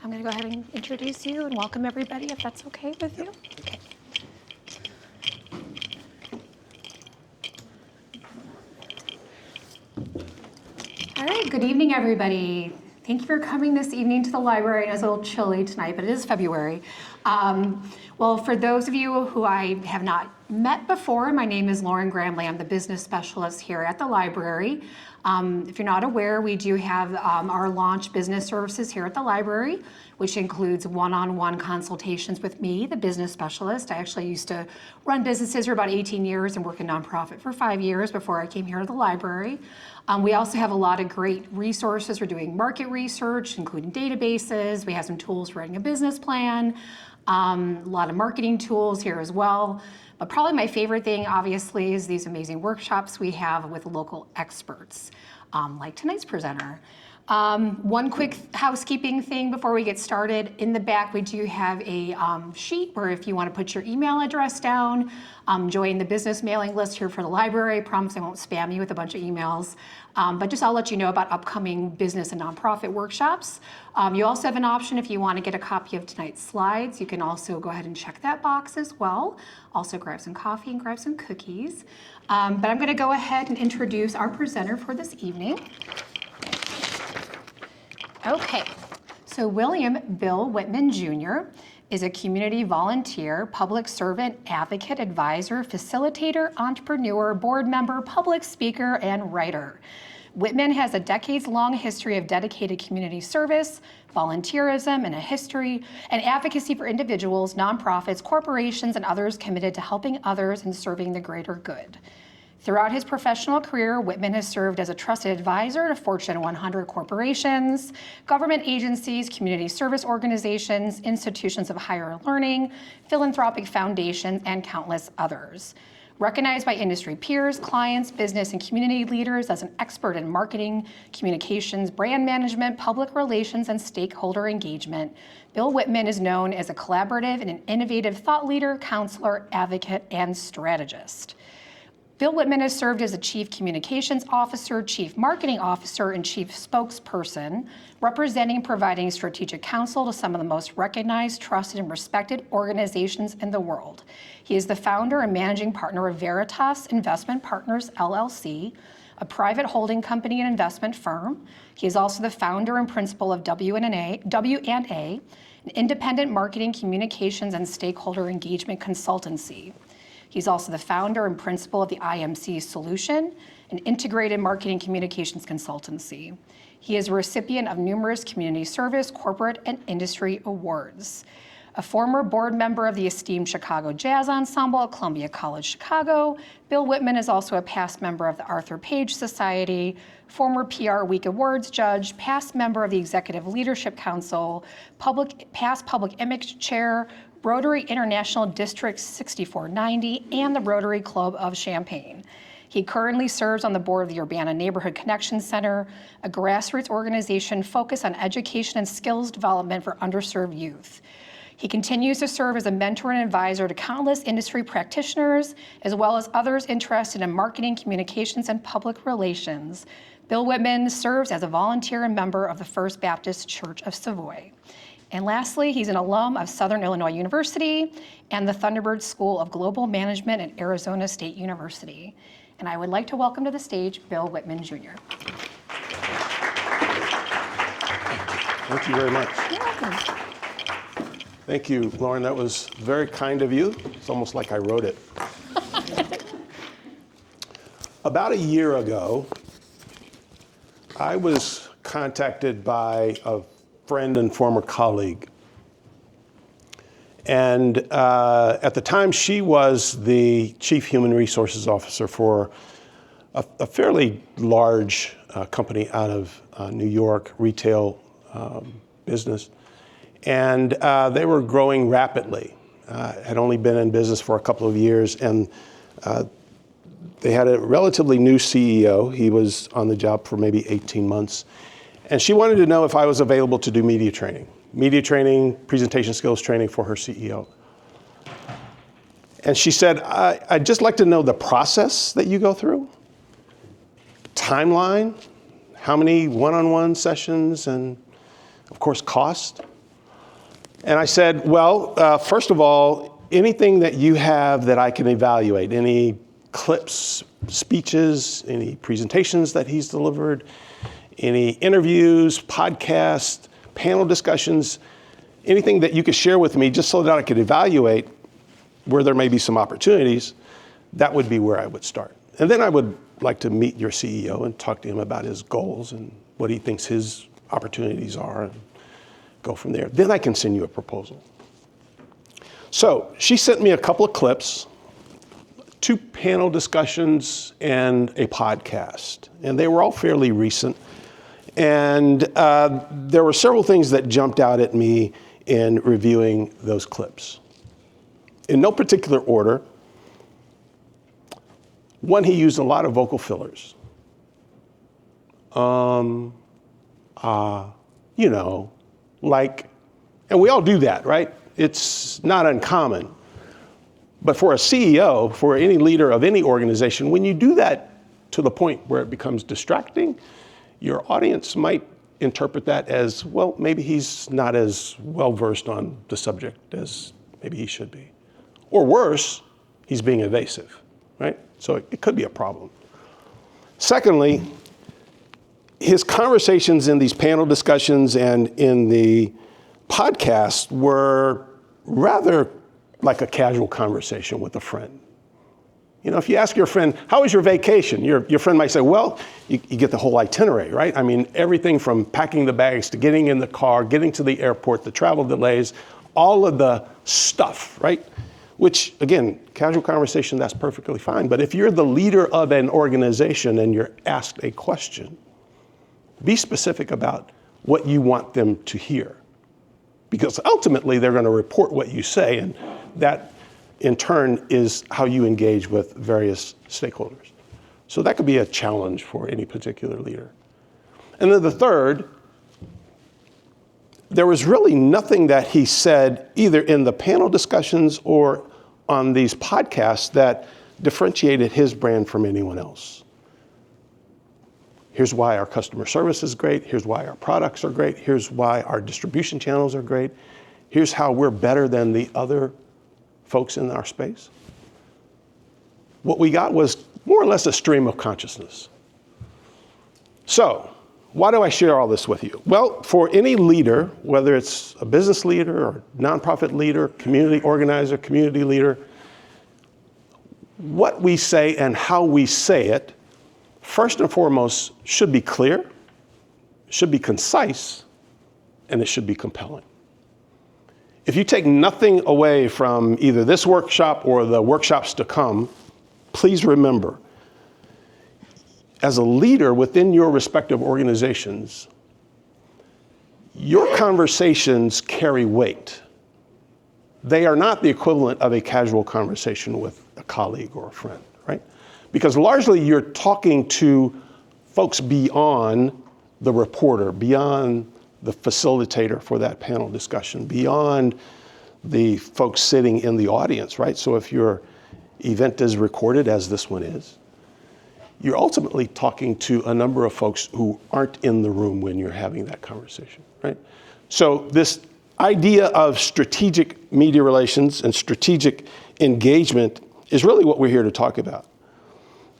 I'm going to go ahead and introduce you and welcome everybody, if that's okay with you. Okay. All right, good evening, everybody. Thank you for coming this evening to the library. It's a little chilly tonight, but it is February. Well, for those of you who I have not met before, my name is Lauren Gramley. I'm the business specialist here at the library. If you're not aware, we do have our launch business services here at the library, which includes one-on-one consultations with me, the business specialist. I actually used to run businesses for about 18 years and work in nonprofit for 5 years before I came here to the library. We also have a lot of great resources. We're doing market research, including databases. We have some tools for writing a business plan, a lot of marketing tools here as well. But probably my favorite thing, obviously, is these amazing workshops we have with local experts, like tonight's presenter. One quick housekeeping thing before we get started. In the back, we do have a sheet where if you want to put your email address down, join the business mailing list here for the library. I promise I won't spam you with a bunch of emails. But just I'll let you know about upcoming business and nonprofit workshops. You also have an option if you want to get a copy of tonight's slides. You can also go ahead and check that box as well. Also grab some coffee and grab some cookies. But I'm going to go ahead and introduce our presenter for this evening. Okay, so William Bill Whitman Jr. is a community volunteer, public servant, advocate, advisor, facilitator, entrepreneur, board member, public speaker, and writer. Whitman has a decades-long history of dedicated community service, volunteerism, and and advocacy for individuals, nonprofits, corporations, and others committed to helping others and serving the greater good. Throughout his professional career, Whitman has served as a trusted advisor to Fortune 100 corporations, government agencies, community service organizations, institutions of higher learning, philanthropic foundations, and countless others. Recognized by industry peers, clients, business, and community leaders as an expert in marketing, communications, brand management, public relations, and stakeholder engagement, Bill Whitman is known as a collaborative and an innovative thought leader, counselor, advocate, and strategist. Bill Whitman has served as a Chief Communications Officer, Chief Marketing Officer, and Chief Spokesperson, representing and providing strategic counsel to some of the most recognized, trusted, and respected organizations in the world. He is the founder and managing partner of Veritas Investment Partners, LLC, a private holding company and investment firm. He is also the founder and principal of W&A, an independent marketing, communications, and stakeholder engagement consultancy. He's also the founder and principal of the IMC Solution, an integrated marketing communications consultancy. He is a recipient of numerous community service, corporate, and industry awards. A former board member of the esteemed Chicago Jazz Ensemble at Columbia College Chicago, Bill Whitman is also a past member of the Arthur Page Society, former PR Week Awards judge, past member of the Executive Leadership Council, past Public Image Chair, Rotary International District 6490, and the Rotary Club of Champaign. He currently serves on the board of the Urbana Neighborhood Connection Center, a grassroots organization focused on education and skills development for underserved youth. He continues to serve as a mentor and advisor to countless industry practitioners, as well as others interested in marketing, communications, and public relations. Bill Whitman serves as a volunteer and member of the First Baptist Church of Savoy. And lastly, he's an alum of Southern Illinois University and the Thunderbird School of Global Management at Arizona State University. And I would like to welcome to the stage Bill Whitman Jr. Thank you very much. You're welcome. Thank you, Lauren. That was very kind of you. It's almost like I wrote it. About a year ago, I was contacted by a friend and former colleague. And at the time, she was the Chief Human Resources Officer for a fairly large company out of New York, retail business. And they were growing rapidly. Had only been in business for a couple of years, and they had a relatively new CEO. He was on the job for maybe 18 months. And she wanted to know if I was available to do media training, presentation skills training for her CEO. And she said, I'd just like to know the process that you go through, timeline, how many one-on-one sessions, and of course, cost. And I said, well, first of all, anything that you have that I can evaluate, any clips, speeches, any presentations that he's delivered, any interviews, podcasts, panel discussions, anything that you could share with me just so that I could evaluate where there may be some opportunities, that would be where I would start. And then I would like to meet your CEO and talk to him about his goals and what he thinks his opportunities are and go from there. Then I can send you a proposal. So she sent me a couple of clips, 2 panel discussions and a podcast. And they were all fairly recent. And there were several things that jumped out at me in reviewing those clips. In no particular order, one, he used a lot of vocal fillers. You know, like, and we all do that, right? It's not uncommon. But for a CEO, for any leader of any organization, when you do that to the point where it becomes distracting, your audience might interpret that as, well, maybe he's not as well-versed on the subject as maybe he should be. Or worse, he's being evasive, right? So it could be a problem. Secondly, his conversations in these panel discussions and in the podcast were rather like a casual conversation with a friend. You know, if you ask your friend, how was your vacation? Your friend might say, well, you get the whole itinerary, right? I mean, everything from packing the bags to getting in the car, getting to the airport, the travel delays, all of the stuff, right? Which, again, casual conversation, that's perfectly fine. But if you're the leader of an organization and you're asked a question, be specific about what you want them to hear. Because ultimately, they're going to report what you say, and that, in turn, is how you engage with various stakeholders. So that could be a challenge for any particular leader. And then the third, there was really nothing that he said, either in the panel discussions or on these podcasts, that differentiated his brand from anyone else. Here's why our customer service is great. Here's why our products are great. Here's why our distribution channels are great. Here's how we're better than the other folks in our space. What we got was more or less a stream of consciousness. So, why do I share all this with you? Well, for any leader, whether it's a business leader or nonprofit leader, community organizer, community leader, what we say and how we say it, first and foremost, should be clear, should be concise, and it should be compelling. If you take nothing away from either this workshop or the workshops to come, please remember, as a leader within your respective organizations, your conversations carry weight. They are not the equivalent of a casual conversation with a colleague or a friend, right? Because largely you're talking to folks beyond the reporter, beyond the facilitator for that panel discussion, beyond the folks sitting in the audience, right? So if your event is recorded, as this one is, you're ultimately talking to a number of folks who aren't in the room when you're having that conversation, right? So this idea of strategic media relations and strategic engagement is really what we're here to talk about.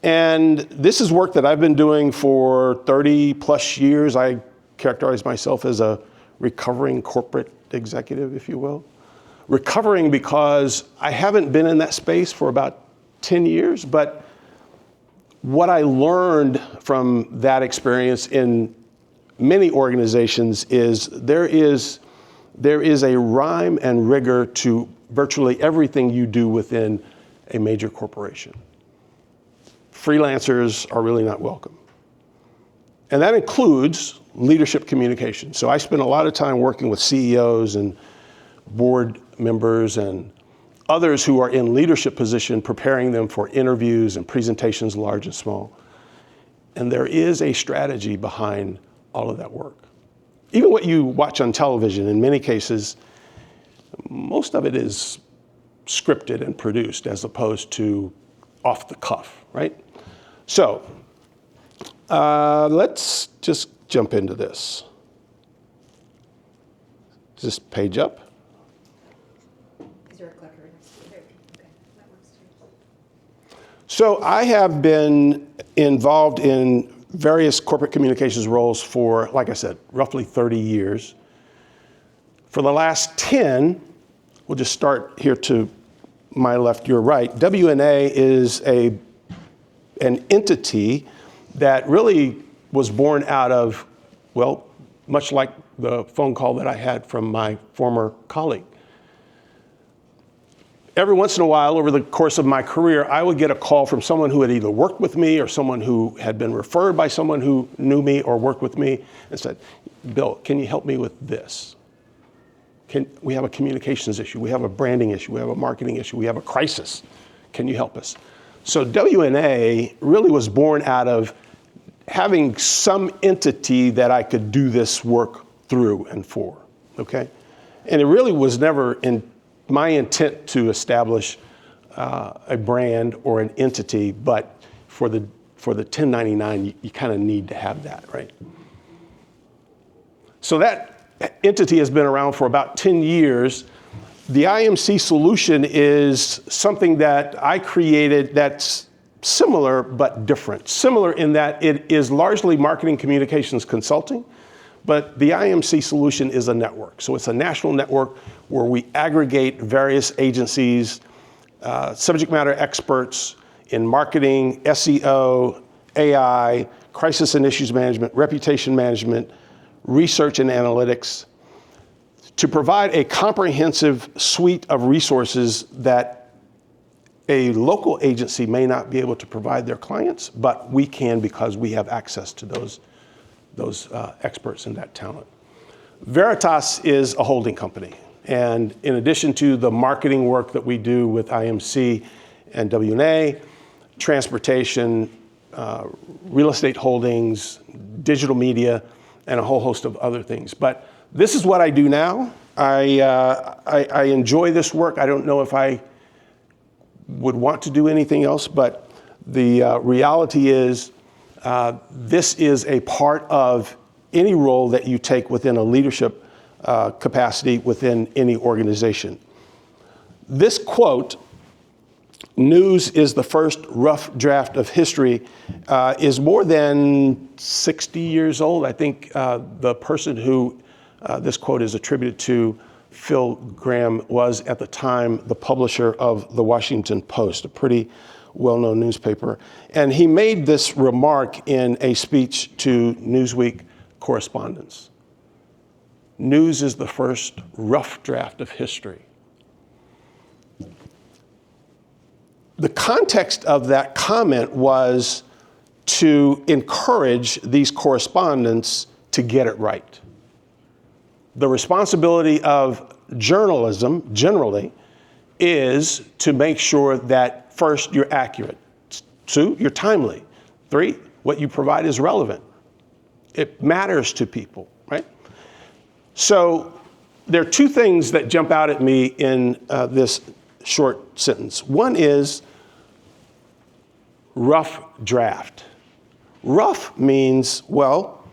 And this is work that I've been doing for 30 plus years. I characterize myself as a recovering corporate executive, if you will. Recovering because I haven't been in that space for about 10 years, but what I learned from that experience in many organizations is there is a rhyme and rigor to virtually everything you do within a major corporation. Freelancers are really not welcome. And that includes leadership communication. So I spend a lot of time working with CEOs and board members and others who are in leadership position, preparing them for interviews and presentations, large and small. And there is a strategy behind all of that work. Even what you watch on television, in many cases, most of it is scripted and produced as opposed to off the cuff, right? So let's just jump into this. Is this page up? So I have been involved in various corporate communications roles for, like I said, roughly 30 years. For the last 10, we'll just start here to my left, your right. WNA is an entity that really was born out of, well, much like the phone call that I had from my former colleague. Every once in a while, over the course of my career, I would get a call from someone who had either worked with me or someone who had been referred by someone who knew me or worked with me and said, Bill, can you help me with this? We have a communications issue, we have a branding issue, we have a marketing issue, we have a crisis. Can you help us? So WNA really was born out of having some entity that I could do this work through and for, okay? And it really was never in my intent to establish a brand or an entity, but for the 1099, you kind of need to have that, right? So that entity has been around for about 10 years. The IMC solution is something that I created that's similar but different. Similar in that it is largely marketing communications consulting, but the IMC solution is a network. So it's a national network where we aggregate various agencies, subject matter experts in marketing, SEO, AI, crisis and issues management, reputation management, research and analytics, to provide a comprehensive suite of resources that a local agency may not be able to provide their clients, but we can because we have access to those experts and that talent. Veritas is a holding company. And in addition to the marketing work that we do with IMC and WNA, transportation, real estate holdings, digital media, and a whole host of other things. But this is what I do now. I enjoy this work. I don't know if I would want to do anything else, but the reality is this is a part of any role that you take within a leadership capacity within any organization. This quote, "News is the first rough draft of history," is more than 60 years old. I think the person who this quote is attributed to, Phil Gramm, was at the time the publisher of the Washington Post, a pretty well-known newspaper. And he made this remark in a speech to Newsweek correspondents. News is the first rough draft of history. The context of that comment was to encourage these correspondents to get it right. The responsibility of journalism, generally, is to make sure that first, you're accurate. 2, you're timely. 3, what you provide is relevant. It matters to people, right? So there are 2 things that jump out at me in this short sentence. One is rough draft. Rough means, well,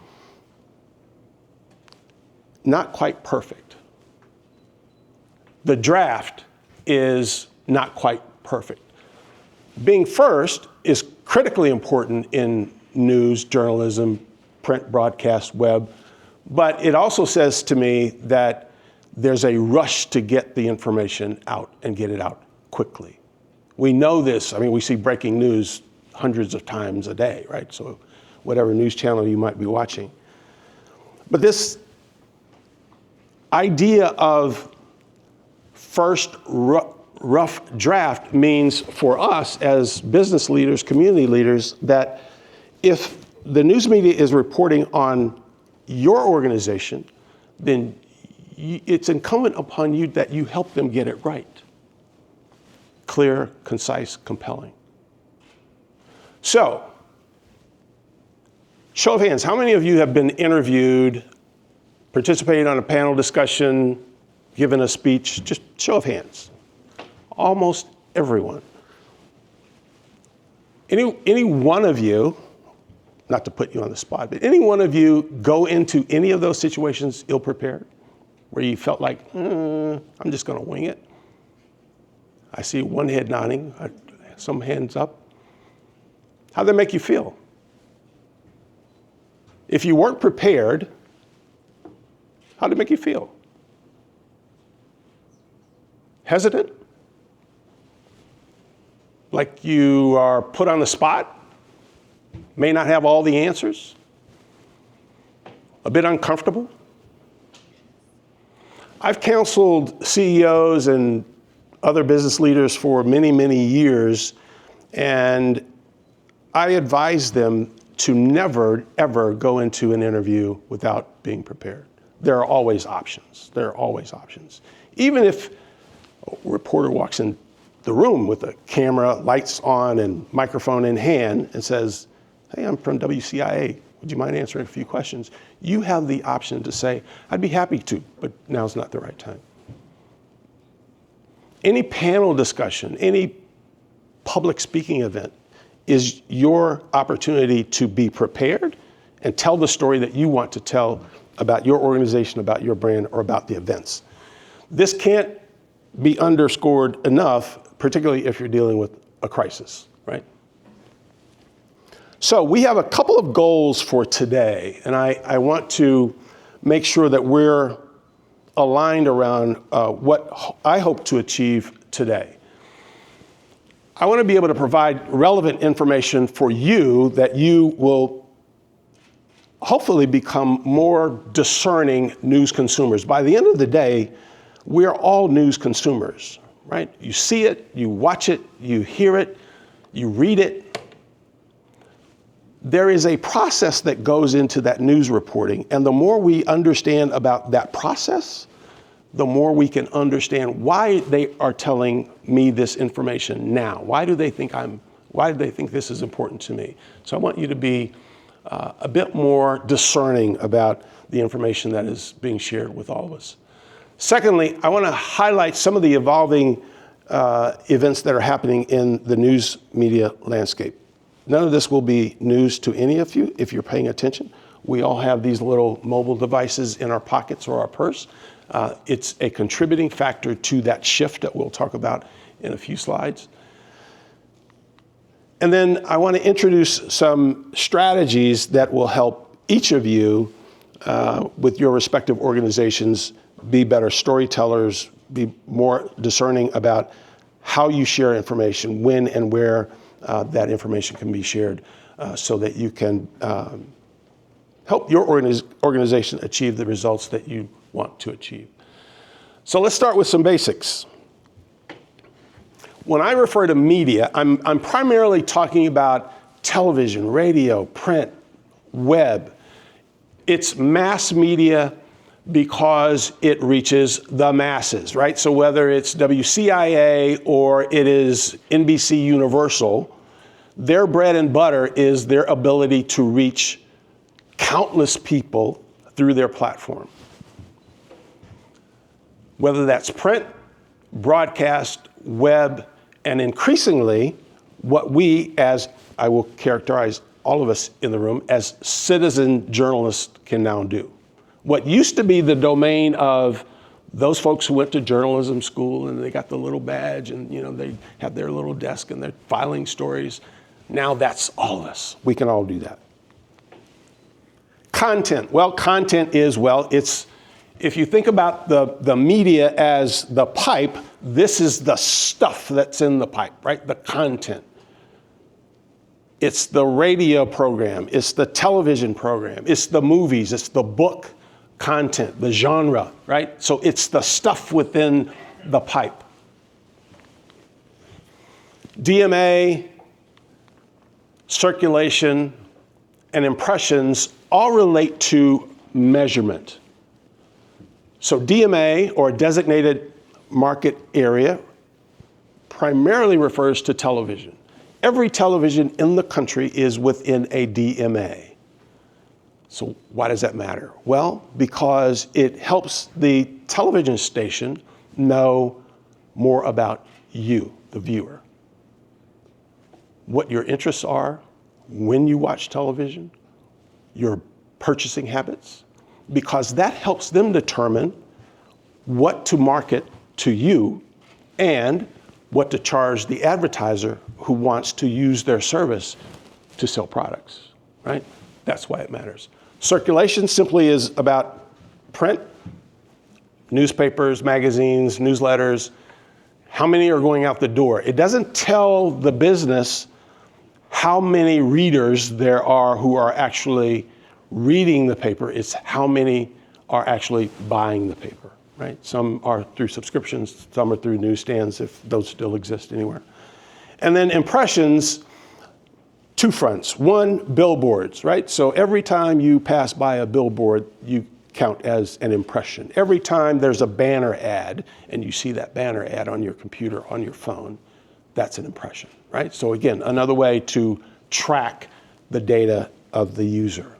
not quite perfect. The draft is not quite perfect. Being first is critically important in news, journalism, print, broadcast, web, but it also says to me that there's a rush to get the information out and get it out quickly. We know this. I mean, we see breaking news hundreds of times a day, right? So whatever news channel you might be watching. But this idea of first rough draft means for us as business leaders, community leaders, that if the news media is reporting on your organization, then it's incumbent upon you that you help them get it right. Clear, concise, compelling. So, show of hands, how many of you have been interviewed, participated on a panel discussion, given a speech? Just show of hands. Almost everyone. Any one of you, not to put you on the spot, but any one of you go into any of those situations ill-prepared, where you felt like, I'm just going to wing it? I see one head nodding, some hands up. How'd that make you feel? If you weren't prepared, how'd it make you feel? Hesitant? Like you are put on the spot? May not have all the answers? A bit uncomfortable? I've counseled CEOs and other business leaders for many, many years, and I advise them to never, ever go into an interview without being prepared. There are always options. There are always options. Even if a reporter walks in the room with a camera, lights on, and microphone in hand and says, "Hey, I'm from WCIA. Would you mind answering a few questions?" You have the option to say, "I'd be happy to, but now's not the right time." Any panel discussion, any public speaking event is your opportunity to be prepared and tell the story that you want to tell about your organization, about your brand, or about the events. This can't be underscored enough, particularly if you're dealing with a crisis, right? So we have a couple of goals for today, and I want to make sure that we're aligned around what I hope to achieve today. I want to be able to provide relevant information for you that you will hopefully become more discerning news consumers. By the end of the day, we're all news consumers, right? You see it, you watch it, you hear it, you read it. There is a process that goes into that news reporting, and the more we understand about that process, the more we can understand why they are telling me this information now. Why do they think this is important to me? So I want you to be a bit more discerning about the information that is being shared with all of us. Secondly, I want to highlight some of the evolving events that are happening in the news media landscape. None of this will be news to any of you if you're paying attention. We all have these little mobile devices in our pockets or our purse. It's a contributing factor to that shift that we'll talk about in a few slides. And then I want to introduce some strategies that will help each of you with your respective organizations be better storytellers, be more discerning about how you share information, when and where that information can be shared, so that you can help your organization achieve the results that you want to achieve. So let's start with some basics. When I refer to media, I'm primarily talking about television, radio, print, web. It's mass media because it reaches the masses, right? So whether it's WCIA or it is NBC Universal, their bread and butter is their ability to reach countless people through their platform. Whether that's print, broadcast, web, and increasingly what we, as I will characterize all of us in the room, as citizen journalists can now do. What used to be the domain of those folks who went to journalism school and they got the little badge and they have their little desk and they're filing stories, now that's all of us. We can all do that. Content. Well, content is, it's, if you think about the media as the pipe, this is the stuff that's in the pipe, right? The content. It's the radio program, it's the television program, it's the movies, it's the book content, the genre, right? So it's the stuff within the pipe. DMA, circulation, and impressions all relate to measurement. So DMA, or designated market area, primarily refers to television. Every television in the country is within a DMA. So why does that matter? Well, because it helps the television station know more about you, the viewer. What your interests are, when you watch television, your purchasing habits, because that helps them determine what to market to you and what to charge the advertiser who wants to use their service to sell products, right? That's why it matters. Circulation simply is about print, newspapers, magazines, newsletters. How many are going out the door? It doesn't tell the business how many readers there are who are actually reading the paper. It's how many are actually buying the paper, right? Some are through subscriptions, some are through newsstands, if those still exist anywhere. And then impressions, two fronts. One, billboards, right? So every time you pass by a billboard, you count as an impression. Every time there's a banner ad and you see that banner ad on your computer, on your phone, that's an impression, right? So again, another way to track the data of the user.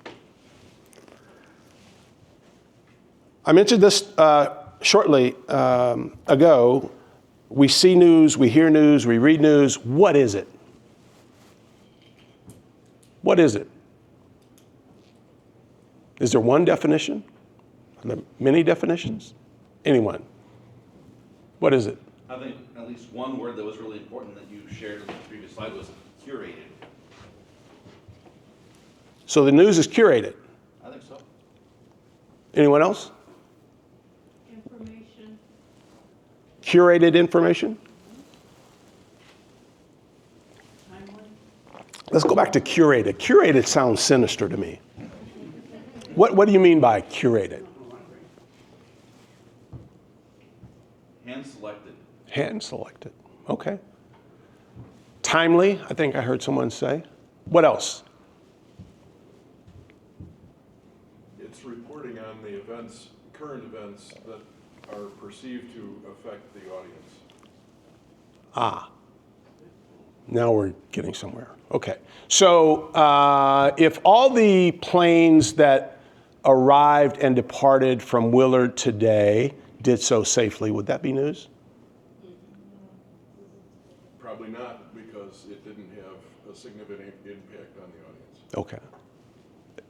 I mentioned this shortly ago. We see news, we hear news, we read news. What is it? What is it? Is there one definition? Are there many definitions? Anyone? What is it? I think at least one word that was really important that you shared in the previous slide was curated. So the news is curated. I think so. Anyone else? Information. Curated information? Timely. Let's go back to curated. Curated sounds sinister to me. What do you mean by curated? Hand selected. Hand selected. Okay. Timely, I think I heard someone say. What else? It's reporting on the events, current events that are perceived to affect the audience. Ah. Now we're getting somewhere. Okay. So if all the planes that arrived and departed from Willard today did so safely, would that be news? Probably not, because it didn't have a significant impact on the audience. Okay.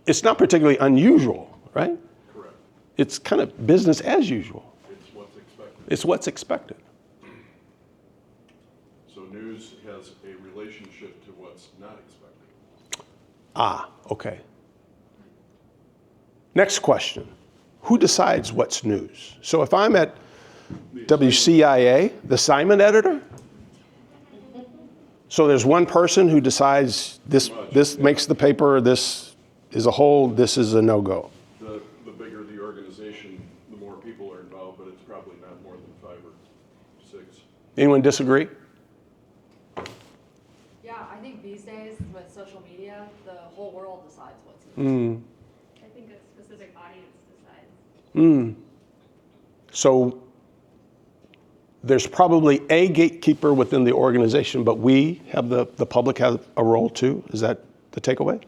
It's not particularly unusual, right? Correct. It's kind of business as usual. It's what's expected. It's what's expected. So news has a relationship to what's not expected. Ah, okay. Next question. Who decides what's news? So if I'm at WCIA, the assignment editor, so there's one person who decides this makes the paper, this is a hold, this is a no-go. The bigger the organization, the more people are involved, but it's probably not more than 5 or 6. Anyone disagree? Yeah, I think these days with social media, the whole world decides what's news. I think a specific audience decides. So there's probably a gatekeeper within the organization, but we have the public have a role too. Is that the takeaway?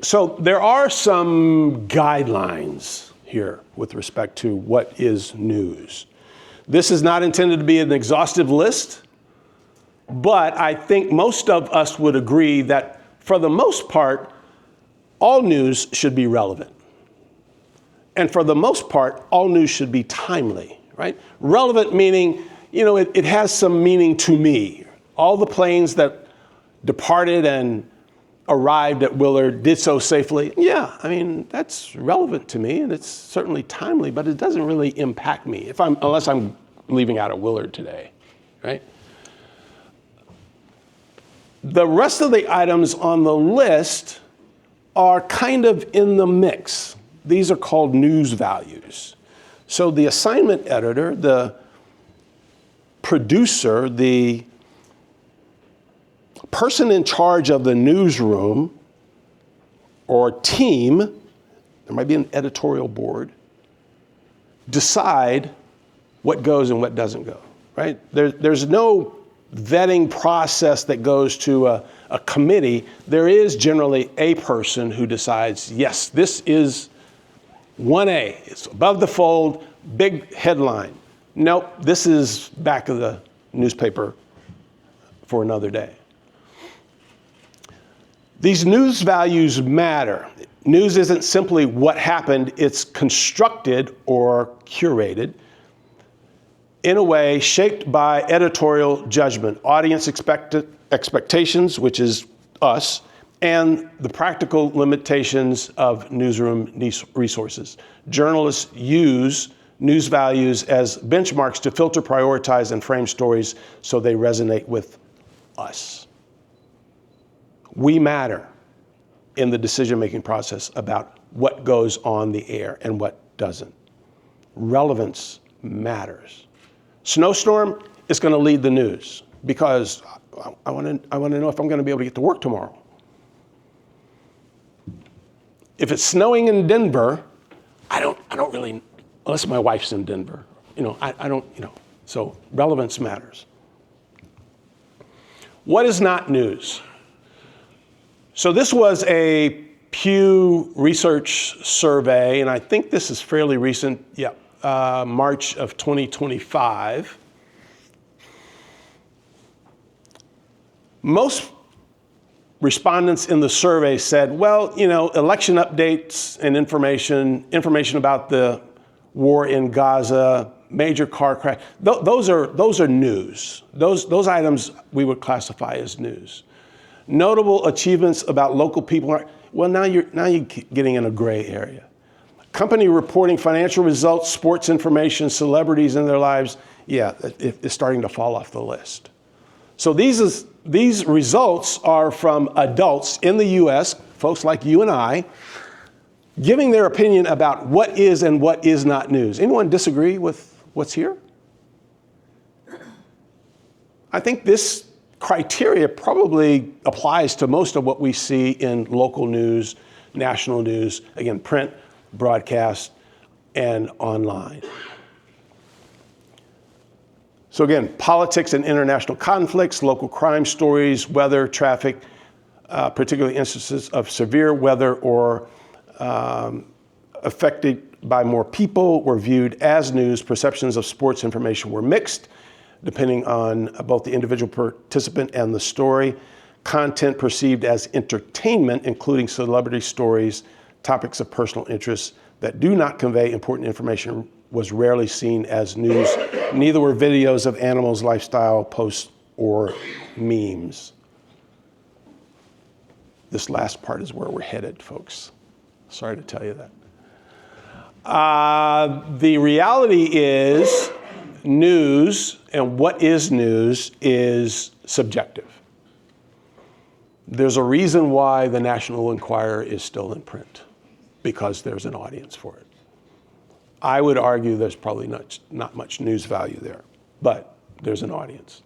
So there are some guidelines here with respect to what is news. This is not intended to be an exhaustive list, but I think most of us would agree that for the most part, all news should be relevant. And for the most part, all news should be timely, right? Relevant meaning, it has some meaning to me. All the planes that departed and arrived at Willard did so safely. Yeah, I mean, that's relevant to me and it's certainly timely, but it doesn't really impact me unless I'm leaving out of Willard today, right? The rest of the items on the list are kind of in the mix. These are called news values. So the assignment editor, the producer, the person in charge of the newsroom or team, there might be an editorial board, decide what goes and what doesn't go, right? There's no vetting process that goes to a committee. There is generally a person who decides, yes, this is 1A, it's above the fold, big headline. Nope, this is back of the newspaper for another day. These news values matter. News isn't simply what happened, it's constructed or curated in a way shaped by editorial judgment, audience expectations, which is us, and the practical limitations of newsroom resources. Journalists use news values as benchmarks to filter, prioritize, and frame stories so they resonate with us. We matter in the decision-making process about what goes on the air and what doesn't. Relevance matters. Snowstorm is going to lead the news because I want to know if I'm going to be able to get to work tomorrow. If it's snowing in Denver, I don't really, unless my wife's in Denver, I don't, so relevance matters. What is not news? So this was a Pew Research survey, and I think this is fairly recent, March of 2025. Most respondents in the survey said, well, election updates and information about the war in Gaza, major car crash, those are news. Those items we would classify as news. Notable achievements about local people now you're getting in a gray area. Company reporting financial results, sports information, celebrities in their lives, it's starting to fall off the list. So these results are from adults in the US, folks like you and I, giving their opinion about what is and what is not news. Anyone disagree with what's here? I think this criteria probably applies to most of what we see in local news, national news, again, print, broadcast, and online. So again, politics and international conflicts, local crime stories, weather, traffic, particularly instances of severe weather or affected by more people were viewed as news. Perceptions of sports information were mixed, depending on both the individual participant and the story. Content perceived as entertainment, including celebrity stories, topics of personal interest that do not convey important information, was rarely seen as news. Neither were videos of animals, lifestyle, posts, or memes. This last part is where we're headed, folks. Sorry to tell you that. The reality is news, and what is news, is subjective. There's a reason why the National Enquirer is still in print, because there's an audience for it. I would argue there's probably not much news value there, but there's an audience.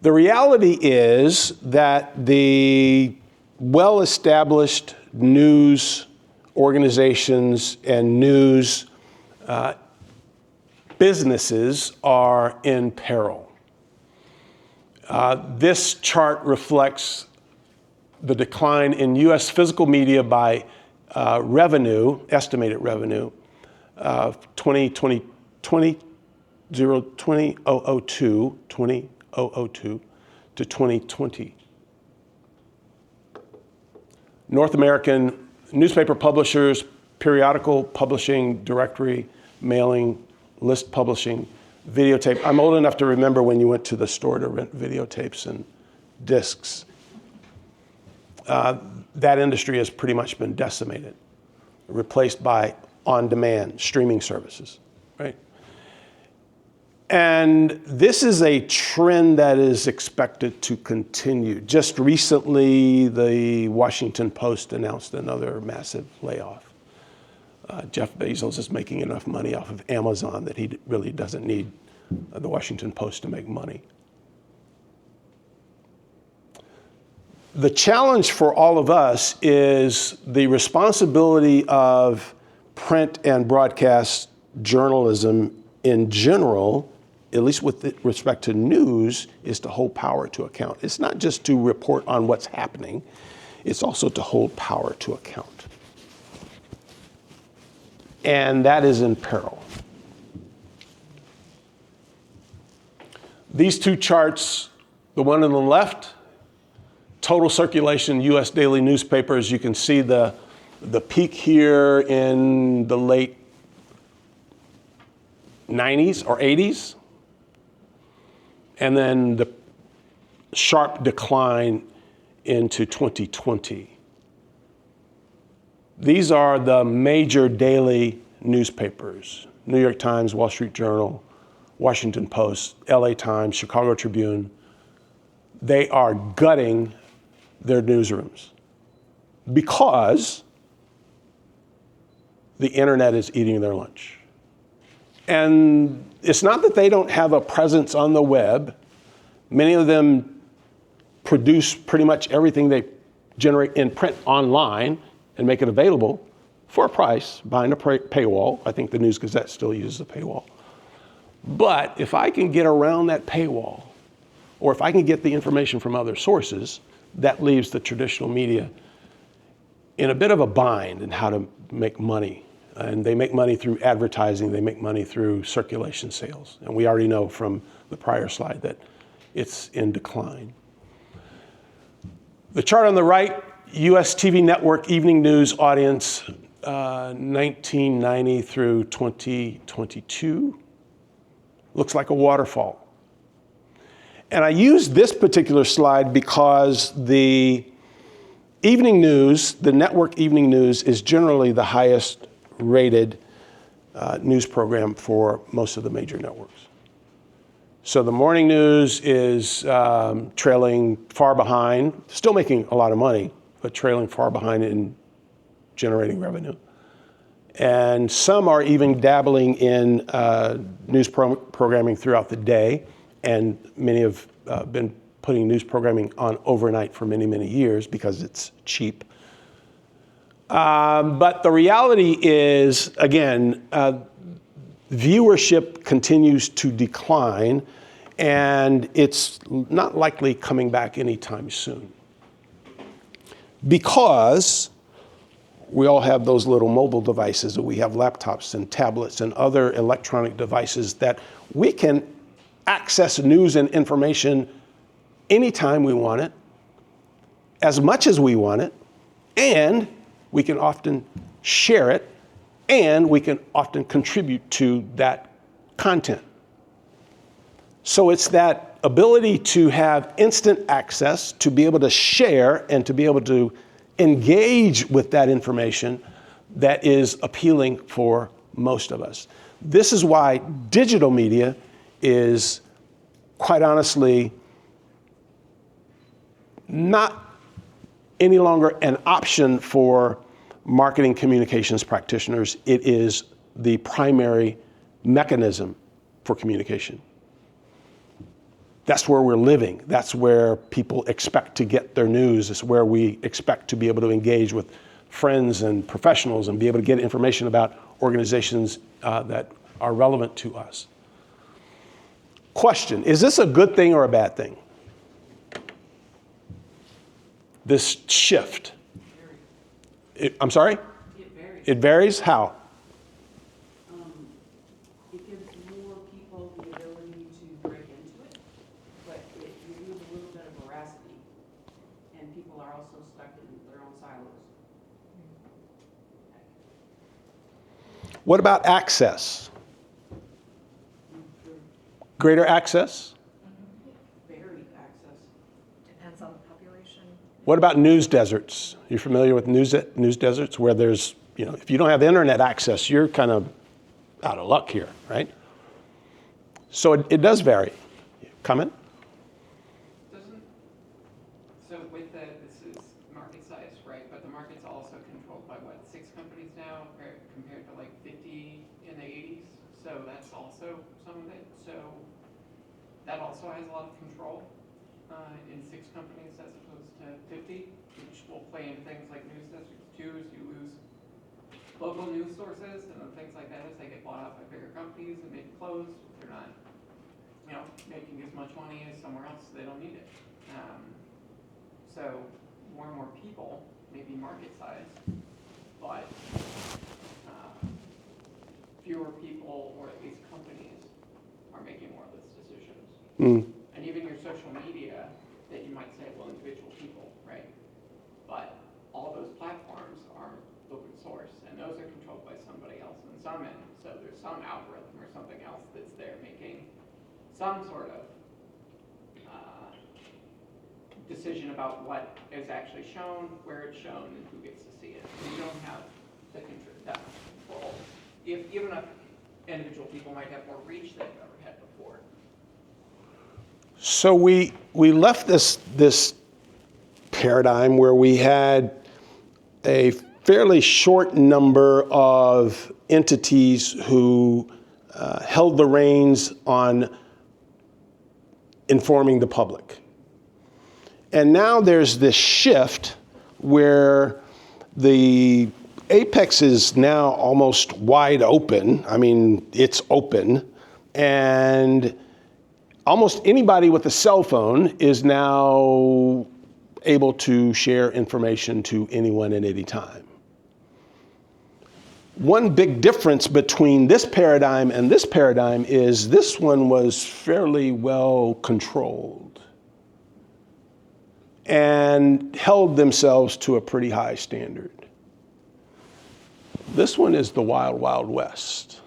The reality is that the well-established news organizations and news businesses are in peril. This chart reflects the decline in U.S. physical media by estimated revenue of 2002 to 2020. North American newspaper publishers, periodical publishing, directory, mailing, list publishing, videotape. I'm old enough to remember when you went to the store to rent videotapes and discs. That industry has pretty much been decimated, replaced by on-demand streaming services, right? And this is a trend that is expected to continue. Just recently, the Washington Post announced another massive layoff. Jeff Bezos is making enough money off of Amazon that he really doesn't need the Washington Post to make money. The challenge for all of us is the responsibility of print and broadcast journalism in general, at least with respect to news, is to hold power to account. It's not just to report on what's happening, it's also to hold power to account. And that is in peril. These two charts, the one on the left, total circulation U.S. daily newspapers, you can see the peak here in the late 90s or 80s. and then the sharp decline into 2020. These are the major daily newspapers: New York Times, Wall Street Journal, Washington Post, LA Times, Chicago Tribune. They are gutting their newsrooms because the internet is eating their lunch. And it's not that they don't have a presence on the web. Many of them produce pretty much everything they generate in print online and make it available for a price behind a paywall. I think the News Gazette still uses a paywall. But if I can get around that paywall, or if I can get the information from other sources, that leaves the traditional media in a bit of a bind in how to make money. And they make money through advertising, they make money through circulation sales. And we already know from the prior slide that it's in decline. The chart on the right, US TV network evening news audience, 1990 through 2022, looks like a waterfall. And I use this particular slide because the evening news, the network evening news, is generally the highest rated news program for most of the major networks. So the morning news is trailing far behind, still making a lot of money, but trailing far behind in generating revenue. And some are even dabbling in news programming throughout the day, and many have been putting news programming on overnight for many, many years because it's cheap. But the reality is, again, viewership continues to decline, and it's not likely coming back anytime soon. Because we all have those little mobile devices, and we have laptops and tablets and other electronic devices that we can access news and information anytime we want it, as much as we want it, and we can often share it, and we can often contribute to that content. So it's that ability to have instant access, to be able to share, and to be able to engage with that information that is appealing for most of us. This is why digital media is, quite honestly, not any longer an option for marketing communications practitioners. It is the primary mechanism for communication. That's where we're living. That's where people expect to get their news. It's where we expect to be able to engage with friends and professionals and be able to get information about organizations that are relevant to us. Question, is this a good thing or a bad thing? This shift. I'm sorry? It varies. It varies? How? It gives more people the ability to break into it, but it removes a little bit of veracity, and people are also stuck in their own silos. What about access? Greater access? Varied access. Depends on the population. What about news deserts? You familiar with news deserts where there's, if you don't have internet access, you're kind of out of luck here, right? So it does vary. Comment? So with this is market size, right? But the market's also controlled by what, 6 companies now compared to like 50 in the 80s. So that's also some of it. So that also has a lot of control in 6 companies as opposed to 50, which will play into things like news deserts too, as you lose local news sources and then things like that as they get bought out by bigger companies and maybe close. They're not, making as much money as somewhere else. They don't need it. So more and more people, maybe market size, but fewer people, or at least companies, are making more of those decisions. And even your social media, that you might say, well, individual people, right? But all those platforms are open source, and those are controlled by somebody else on some end. So there's some algorithm or something else that's there making some sort of decision about what is actually shown, where it's shown, and who gets to see it. You don't have the that control. Even if individual people might have more reach than you've ever had before. So we left this paradigm where we had a fairly short number of entities who held the reins on informing the public. And now there's this shift where the apex is now almost wide open. I mean, it's open. And almost anybody with a cell phone is now able to share information to anyone at any time. One big difference between this paradigm and this paradigm is this one was fairly well controlled and held themselves to a pretty high standard. This one is the wild, wild west.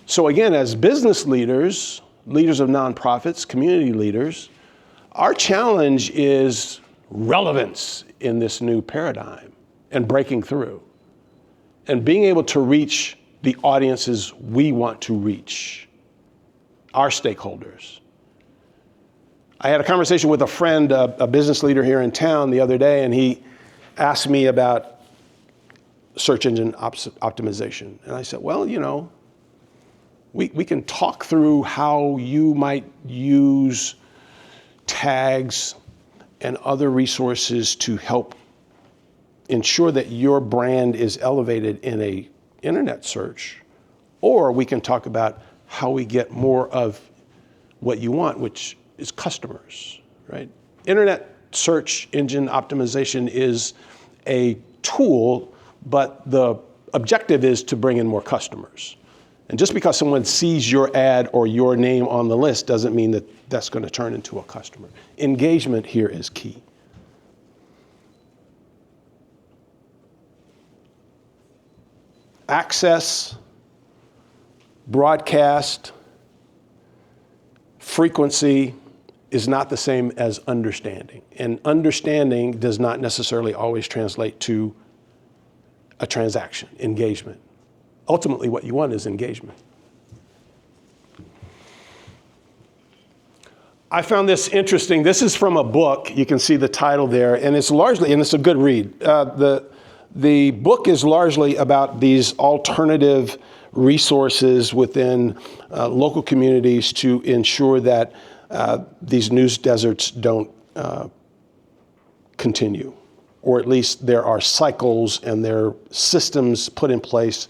So again, as business leaders, leaders of nonprofits, community leaders, our challenge is relevance in this new paradigm and breaking through and being able to reach the audiences we want to reach, our stakeholders. I had a conversation with a friend, a business leader here in town the other day, and he asked me about search engine optimization. And I said, well, you know, we can talk through how you might use tags and other resources to help ensure that your brand is elevated in a internet search, or we can talk about how we get more of what you want, which is customers, right? Internet search engine optimization is a tool, but the objective is to bring in more customers. And just because someone sees your ad or your name on the list doesn't mean that that's going to turn into a customer. Engagement here is key. Access, broadcast, frequency is not the same as understanding. And understanding does not necessarily always translate to a transaction, engagement. Ultimately, what you want is engagement. I found this interesting. This is from a book. You can see the title there, and it's largely, and it's a good read. The book is largely about these alternative resources within local communities to ensure that these news deserts don't continue, or at least there are cycles and there are systems put in place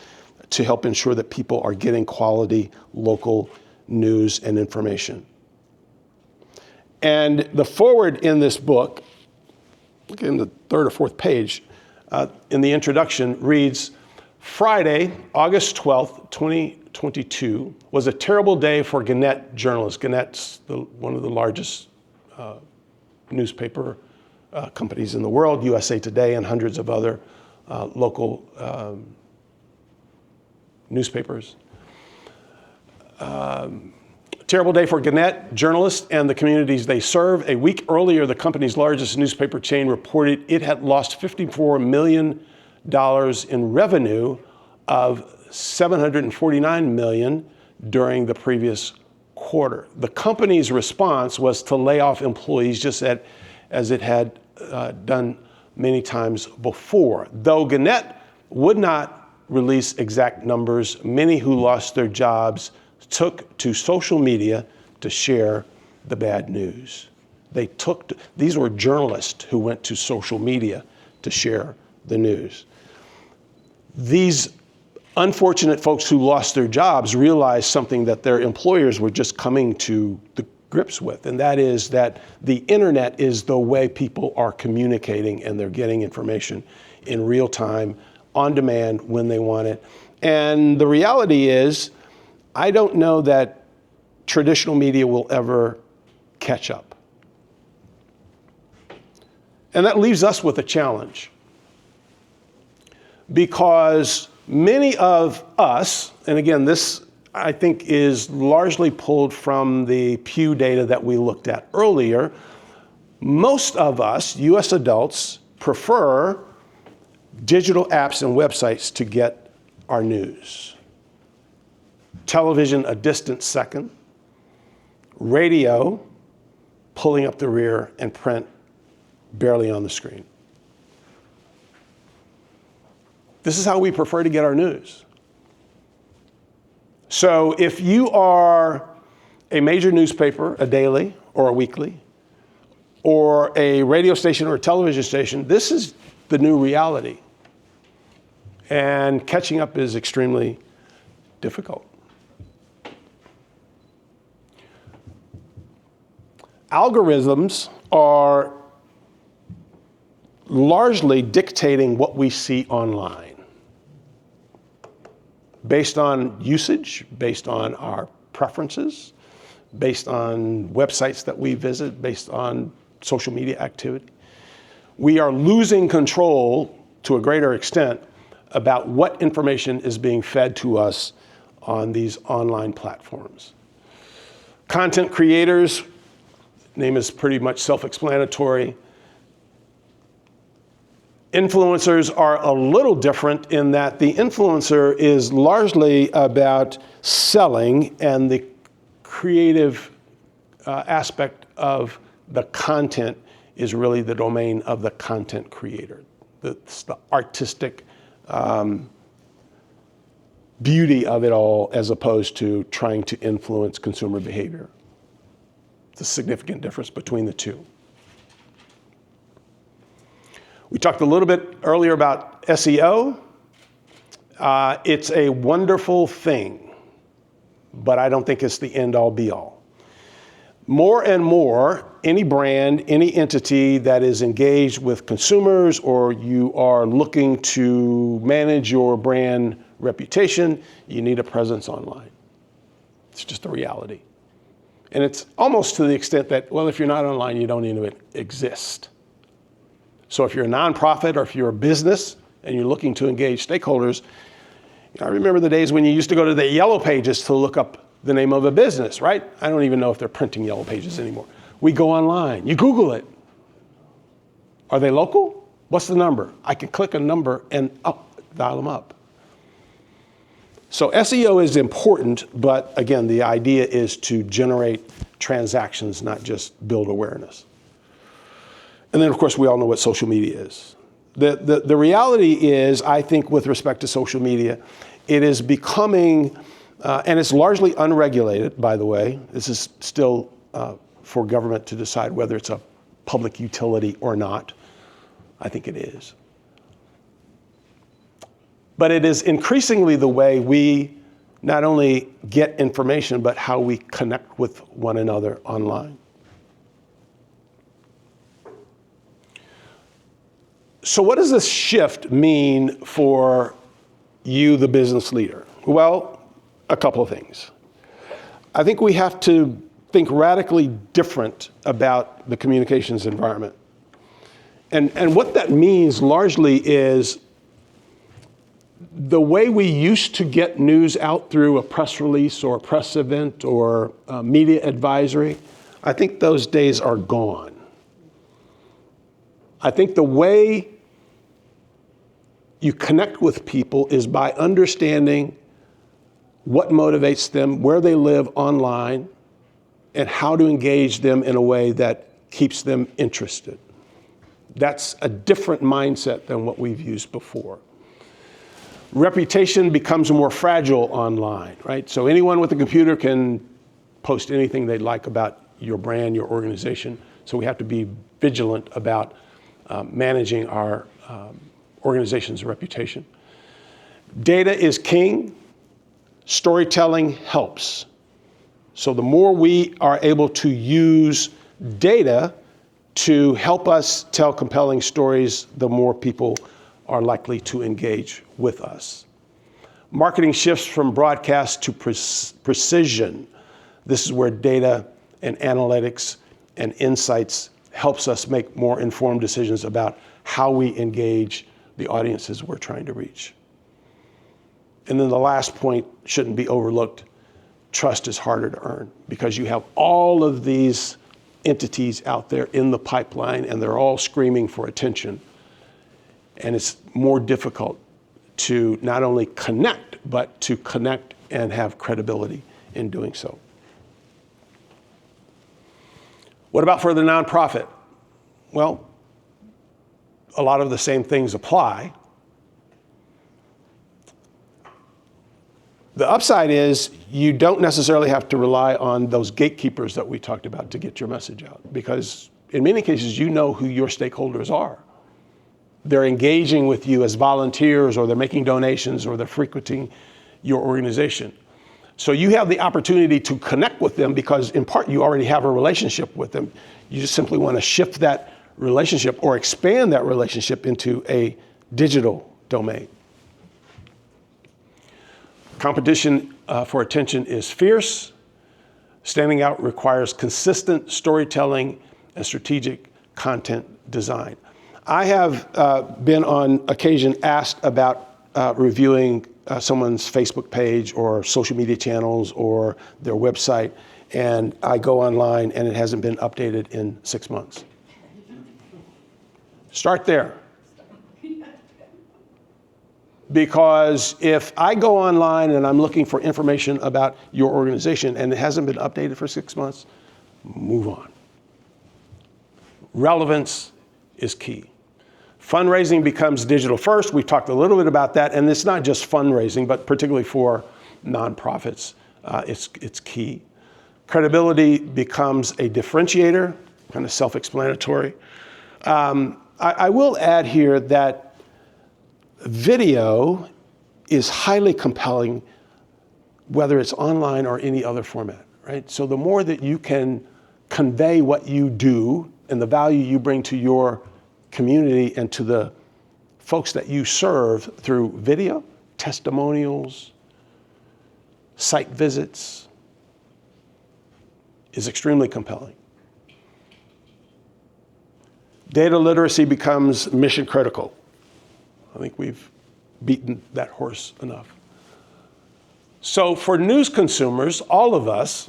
to help ensure that people are getting quality local news and information. And the foreword in this book, look in the third or fourth page, in the introduction reads, Friday, August 12th, 2022, was a terrible day for Gannett journalists. Gannett's one of the largest newspaper companies in the world, USA Today and hundreds of other local newspapers. Terrible day for Gannett journalists and the communities they serve. A week earlier, the company's largest newspaper chain reported it had lost $54 million in revenue of $749 million during the previous quarter. The company's response was to lay off employees just as it had done many times before. Though Gannett would not release exact numbers, many who lost their jobs took to social media to share the bad news. These were journalists who went to social media to share the news. These unfortunate folks who lost their jobs realized something that their employers were just coming to the grips with, and that is that the internet is the way people are communicating and they're getting information in real time, on demand, when they want it. And the reality is, I don't know that traditional media will ever catch up. And that leaves us with a challenge. Because many of us, and again, this I think is largely pulled from the Pew data that we looked at earlier, Most of us, US adults, prefer digital apps and websites to get our news. Television, a distant second. Radio, pulling up the rear, and print barely on the screen. This is how we prefer to get our news. So if you are a major newspaper, a daily or a weekly, or a radio station or a television station, this is the new reality. And catching up is extremely difficult. Algorithms are largely dictating what we see online based on usage, based on our preferences, based on websites that we visit, based on social media activity. We are losing control to a greater extent about what information is being fed to us on these online platforms. Content creators, name is pretty much self-explanatory. Influencers are a little different in that the influencer is largely about selling, and the creative aspect of the content is really the domain of the content creator. It's the artistic beauty of it all, as opposed to trying to influence consumer behavior. It's a significant difference between the two. We talked a little bit earlier about SEO. It's a wonderful thing, but I don't think it's the end-all be-all. More and more, any brand, any entity that is engaged with consumers, or you are looking to manage your brand reputation, you need a presence online. It's just a reality. And it's almost to the extent that, well, if you're not online, you don't even exist. So if you're a nonprofit or if you're a business and you're looking to engage stakeholders, I remember the days when you used to go to the yellow pages to look up the name of a business, right? I don't even know if they're printing yellow pages anymore. We go online, you Google it. Are they local? What's the number? I can click a number and dial them up. So SEO is important, but again, the idea is to generate transactions, not just build awareness. And then, of course, we all know what social media is. The reality is, I think, with respect to social media, it is becoming, and it's largely unregulated, by the way. This is still for government to decide whether it's a public utility or not. I think it is. But it is increasingly the way we not only get information, but how we connect with one another online. So what does this shift mean for you, the business leader? Well, a couple of things. I think we have to think radically different about the communications environment. And what that means largely is the way we used to get news out through a press release or a press event or a media advisory, I think those days are gone. I think the way you connect with people is by understanding what motivates them, where they live online, and how to engage them in a way that keeps them interested. That's a different mindset than what we've used before. Reputation becomes more fragile online, right? So anyone with a computer can post anything they'd like about your brand, your organization. So we have to be vigilant about managing our organization's reputation. Data is king. Storytelling helps. So the more we are able to use data to help us tell compelling stories, the more people are likely to engage with us. Marketing shifts from broadcast to precision. This is where data and analytics and insights helps us make more informed decisions about how we engage the audiences we're trying to reach. And then the last point shouldn't be overlooked. Trust is harder to earn because you have all of these entities out there in the pipeline, and they're all screaming for attention. And it's more difficult to not only connect, but to connect and have credibility in doing so. What about for the nonprofit? Well, a lot of the same things apply. The upside is you don't necessarily have to rely on those gatekeepers that we talked about to get your message out, because in many cases, you know who your stakeholders are. They're engaging with you as volunteers, or they're making donations, or they're frequenting your organization. So you have the opportunity to connect with them because in part you already have a relationship with them. You just simply want to shift that relationship or expand that relationship into a digital domain. Competition for attention is fierce. Standing out requires consistent storytelling and strategic content design. I have been on occasion asked about reviewing someone's Facebook page or social media channels or their website, and I go online and it hasn't been updated in 6 months. Start there. Because if I go online and I'm looking for information about your organization and it hasn't been updated for 6 months, move on. Relevance is key. Fundraising becomes digital first. We've talked a little bit about that, and it's not just fundraising, but particularly for nonprofits, it's key. Credibility becomes a differentiator, kind of self-explanatory. I will add here that video is highly compelling, whether it's online or any other format, right? So the more that you can convey what you do and the value you bring to your community and to the folks that you serve through video, testimonials, site visits, is extremely compelling. Data literacy becomes mission critical. I think we've beaten that horse enough. So for news consumers, all of us,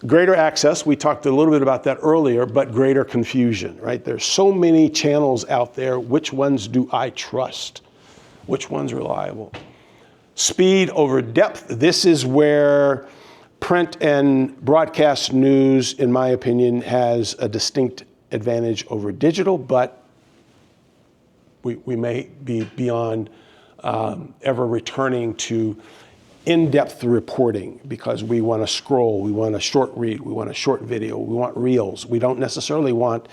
greater access, we talked a little bit about that earlier, but greater confusion, right? There's so many channels out there. Which ones do I trust? Which one's reliable? Speed over depth. This is where print and broadcast news, in my opinion, has a distinct advantage over digital, but we may be beyond ever returning to in-depth reporting because we want to scroll, we want a short read, we want a short video, we want reels. We don't necessarily want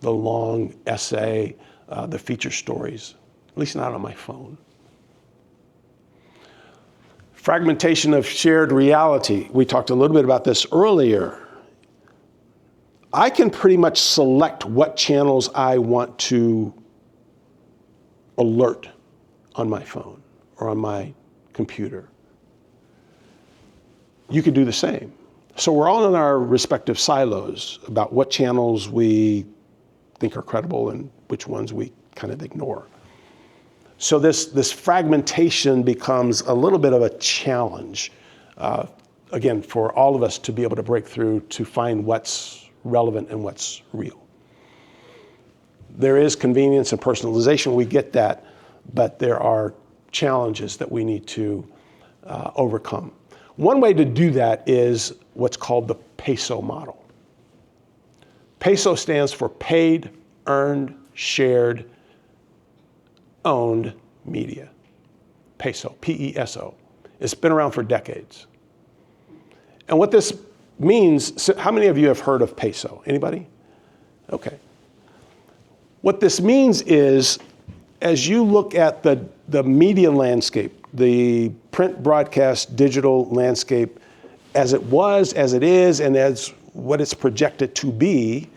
the long essay, the feature stories, at least not on my phone. Fragmentation of shared reality. We talked a little bit about this earlier. I can pretty much select what channels I want to alert on my phone or on my computer. You could do the same. So we're all in our respective silos about what channels we think are credible and which ones we kind of ignore. So this fragmentation becomes a little bit of a challenge, again, for all of us to be able to break through to find what's relevant and what's real. There is convenience and personalization, we get that, but there are challenges that we need to overcome. One way to do that is what's called the PESO model. PESO stands for paid, earned, shared, owned media. PESO, P-E-S-O. It's been around for decades. And what this means, so how many of you have heard of PESO? Anybody? Okay. What this means is, as you look at the media landscape, the print, broadcast, digital landscape, as it was, as it is, and as what it's projected to be,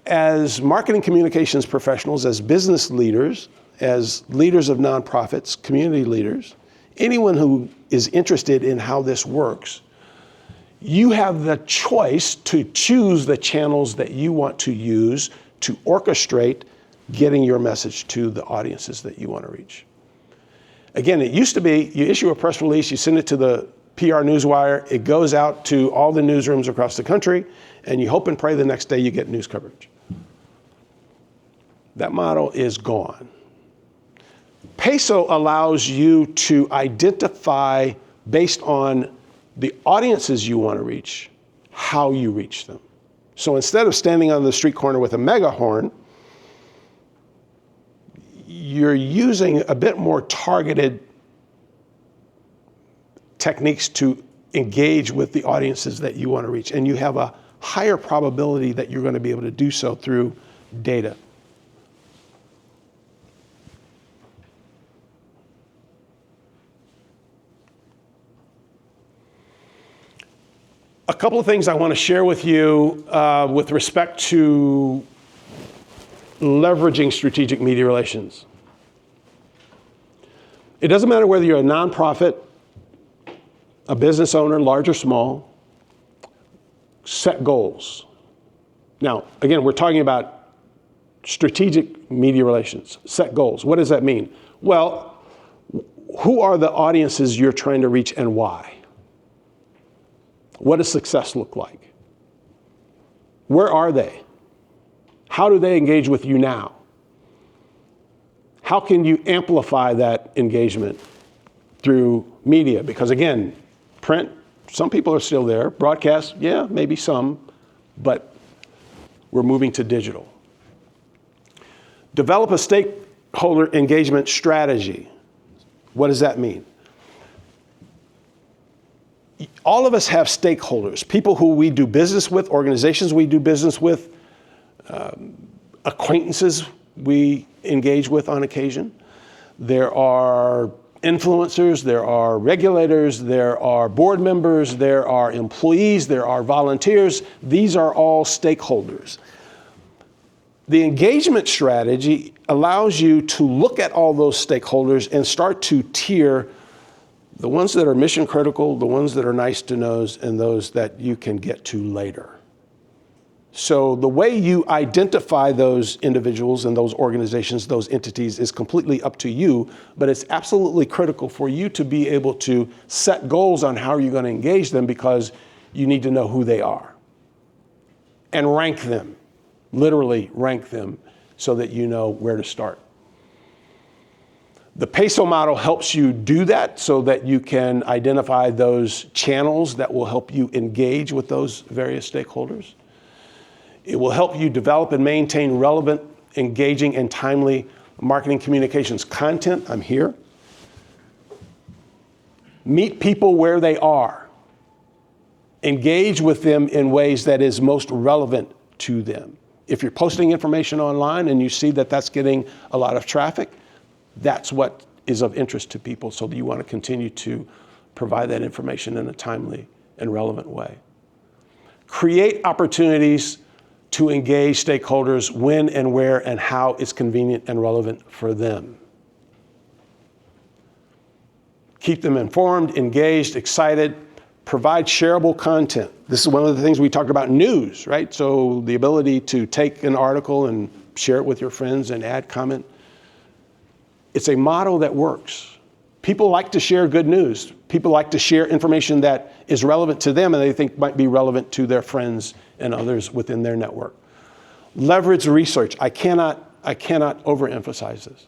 as marketing communications professionals, as business leaders, as leaders of nonprofits, community leaders, anyone who is interested in how this works, you have the choice to choose the channels that you want to use to orchestrate getting your message to the audiences that you want to reach. Again, it used to be you issue a press release, you send it to the PR newswire. It goes out to all the newsrooms across the country, and you hope and pray the next day you get news coverage. That model is gone. Peso allows you to identify, based on the audiences you want to reach, how you reach them. So instead of standing on the street corner with a megaphone, you're using a bit more targeted techniques to engage with the audiences that you want to reach. And you have a higher probability that you're going to be able to do so through data. A couple of things I want to share with you with respect to leveraging strategic media relations. It doesn't matter whether you're a nonprofit, a business owner, large or small, set goals. Now, again, we're talking about strategic media relations, set goals. What does that mean? Well, who are the audiences you're trying to reach and why? What does success look like? Where are they? How do they engage with you now? How can you amplify that engagement through media? Because again, print, some people are still there. Broadcast, yeah, maybe some, but we're moving to digital. Develop a stakeholder engagement strategy. What does that mean? All of us have stakeholders, people who we do business with, organizations we do business with, acquaintances we engage with on occasion. There are influencers, there are regulators, there are board members, there are employees, there are volunteers. These are all stakeholders. The engagement strategy allows you to look at all those stakeholders and start to tier the ones that are mission critical, the ones that are nice to knows, and those that you can get to later. So the way you identify those individuals and those organizations, those entities, is completely up to you, but it's absolutely critical for you to be able to set goals on how you're going to engage them, because you need to know who they are. And rank them, literally rank them, so that you know where to start. The PESO model helps you do that so that you can identify those channels that will help you engage with those various stakeholders. It will help you develop and maintain relevant, engaging, and timely marketing communications content. I'm here. Meet people where they are. Engage with them in ways that is most relevant to them. If you're posting information online and you see that that's getting a lot of traffic, that's what is of interest to people, so that you want to continue to provide that information in a timely and relevant way. Create opportunities to engage stakeholders when and where and how it's convenient and relevant for them. Keep them informed, engaged, excited. Provide shareable content. This is one of the things we talked about, news, right? So the ability to take an article and share it with your friends and add comment. It's a model that works. People like to share good news. People like to share information that is relevant to them and they think might be relevant to their friends and others within their network. Leverage research. I cannot overemphasize this.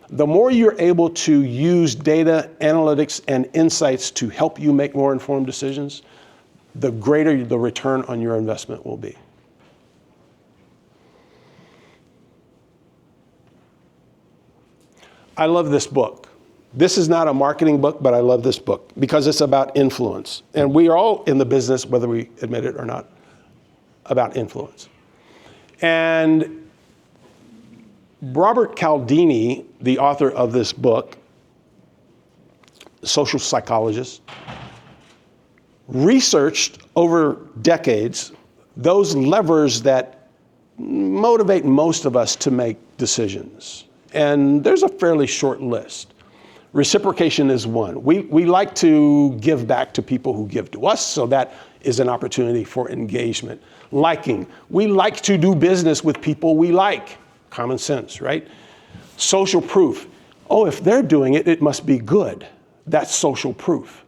The more you're able to use data, analytics, and insights to help you make more informed decisions, the greater the return on your investment will be. I love this book. This is not a marketing book, but I love this book because it's about influence. And we are all in the business, whether we admit it or not, about influence. And Robert Cialdini, the author of this book, social psychologist, researched over decades those levers that motivate most of us to make decisions. And there's a fairly short list. Reciprocation is one. We like to give back to people who give to us, so that is an opportunity for engagement. Liking. We like to do business with people we like. Common sense, right? Social proof. Oh, if they're doing it, it must be good. That's social proof.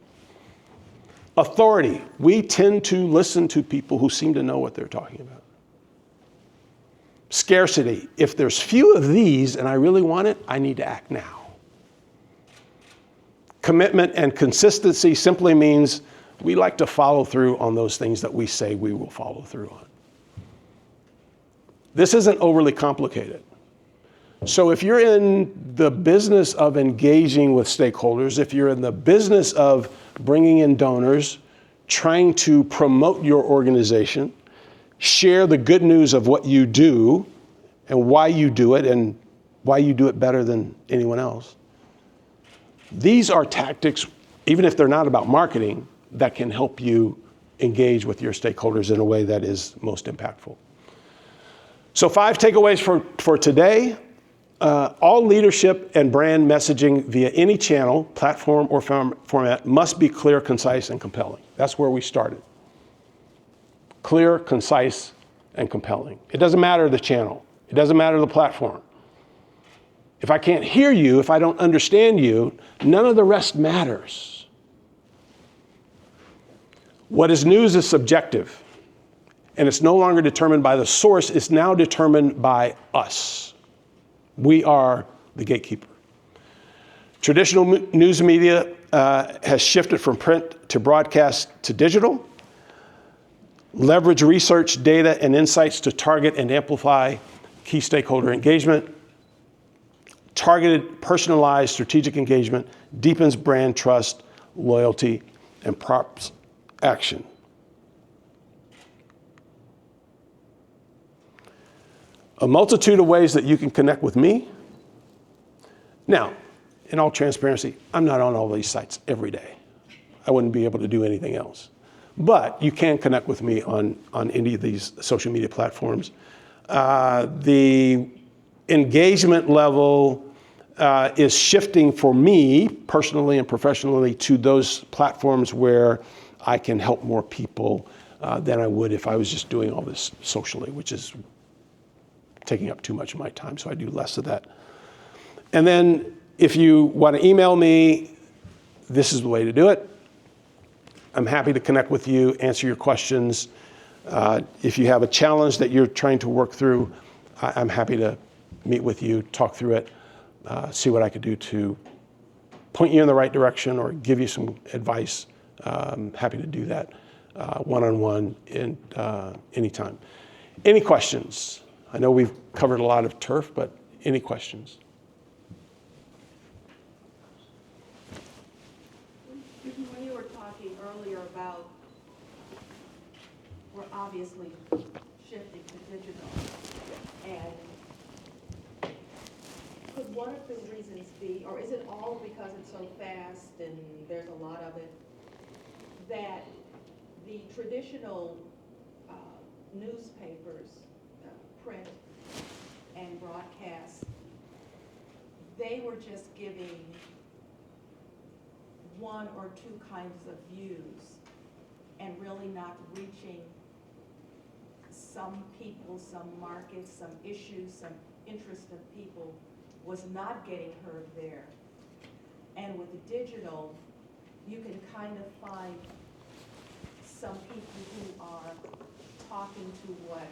Authority. We tend to listen to people who seem to know what they're talking about. Scarcity. If there's few of these and I really want it, I need to act now. Commitment and consistency simply means we like to follow through on those things that we say we will follow through on. This isn't overly complicated. So if you're in the business of engaging with stakeholders, if you're in the business of bringing in donors, trying to promote your organization, share the good news of what you do and why you do it and why you do it better than anyone else, these are tactics, even if they're not about marketing, that can help you engage with your stakeholders in a way that is most impactful. So 5 takeaways for today. All leadership and brand messaging via any channel, platform, or format must be clear, concise, and compelling. That's where we started. Clear, concise, and compelling. It doesn't matter the channel. It doesn't matter the platform. If I can't hear you, if I don't understand you, none of the rest matters. What is news is subjective, and it's no longer determined by the source, it's now determined by us. We are the gatekeeper. Traditional news media has shifted from print to broadcast to digital. Leverage research, data, and insights to target and amplify key stakeholder engagement. Targeted, personalized, strategic engagement deepens brand trust, loyalty, and prompts action. A multitude of ways that you can connect with me. Now, in all transparency, I'm not on all these sites every day. I wouldn't be able to do anything else. But you can connect with me on any of these social media platforms. The engagement level is shifting for me, personally and professionally, to those platforms where I can help more people than I would if I was just doing all this socially, which is taking up too much of my time, so I do less of that. And then if you want to email me, this is the way to do it. I'm happy to connect with you, answer your questions. If you have a challenge that you're trying to work through, I'm happy to meet with you, talk through it, see what I could do to point you in the right direction or give you some advice. I'm happy to do that one-on-one anytime. Any questions? I know we've covered a lot of turf, but any questions? When you were talking earlier about, we're obviously shifting to digital, and could one of the reasons be, or is it all because it's so fast and there's a lot of it, that the traditional newspapers, print and broadcast, they were just giving one or two kinds of views and really not reaching some people, some markets, some issues, some interest of people was not getting heard there. And with the digital, you can kind of find some people who are talking to what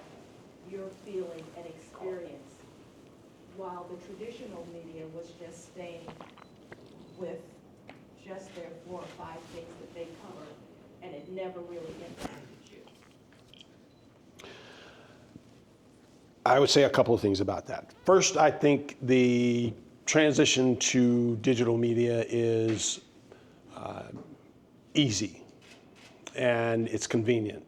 you're feeling and experience, while the traditional media was just staying with just their 4 or 5 things that they covered, and it never really impacted you. I would say a couple of things about that. First, I think the transition to digital media is easy and it's convenient.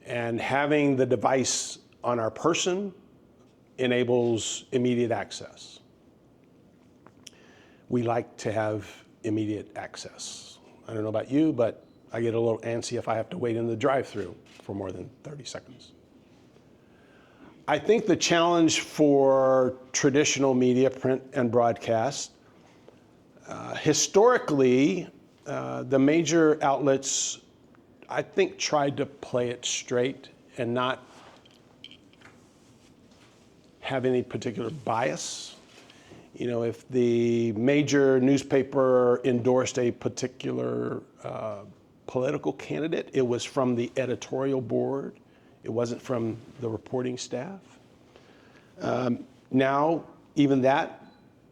And having the device on our person enables immediate access. We like to have immediate access. I don't know about you, but I get a little antsy if I have to wait in the drive-thru for more than 30 seconds. I think the challenge for traditional media, print and broadcast, historically, the major outlets, I think, tried to play it straight and not have any particular bias. You know, if the major newspaper endorsed a particular political candidate. It was from the editorial board. It wasn't from the reporting staff. Now, even that,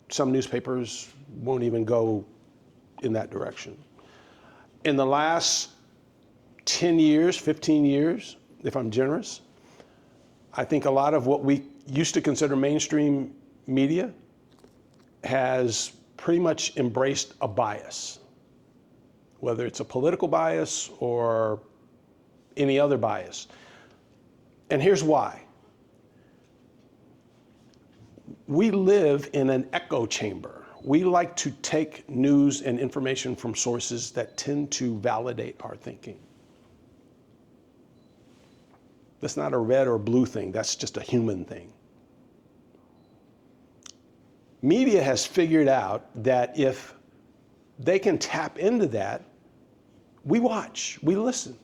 some newspapers won't even go in that direction. In the last 10 years, 15 years, if I'm generous, I think a lot of what we used to consider mainstream media has pretty much embraced a bias, whether it's a political bias or any other bias. And here's why. We live in an echo chamber. We like to take news and information from sources that tend to validate our thinking. That's not a red or blue thing, that's just a human thing. Media has figured out that if they can tap into that, we watch, we listen,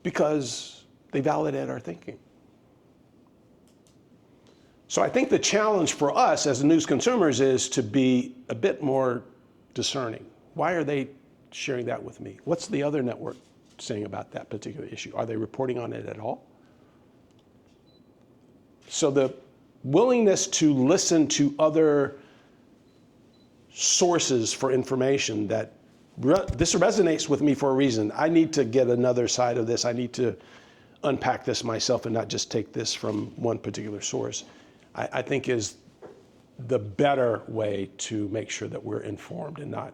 because they validate our thinking. So I think the challenge for us as news consumers is to be a bit more discerning. Why are they sharing that with me? What's the other network saying about that particular issue? Are they reporting on it at all? So the willingness to listen to other sources for information that this resonates with me for a reason. I need to get another side of this. I need to unpack this myself and not just take this from one particular source, I think is the better way to make sure that we're informed and not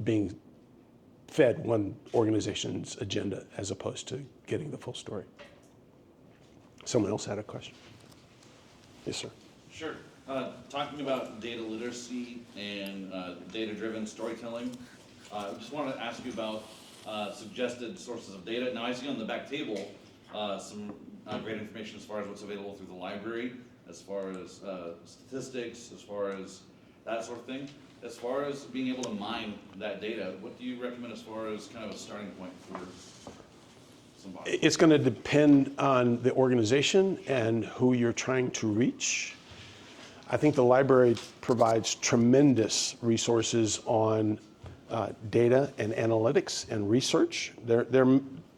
being fed one organization's agenda as opposed to getting the full story. Someone else had a question. Yes, sir. Sure. Talking about data literacy and data-driven storytelling, I just wanted to ask you about suggested sources of data. Now, I see on the back table some great information as far as what's available through the library, as far as statistics, as far as that sort of thing. As far as being able to mine that data, what do you recommend as far as kind of a starting point for somebody? It's going to depend on the organization and who you're trying to reach. I think the library provides tremendous resources on data and analytics and research.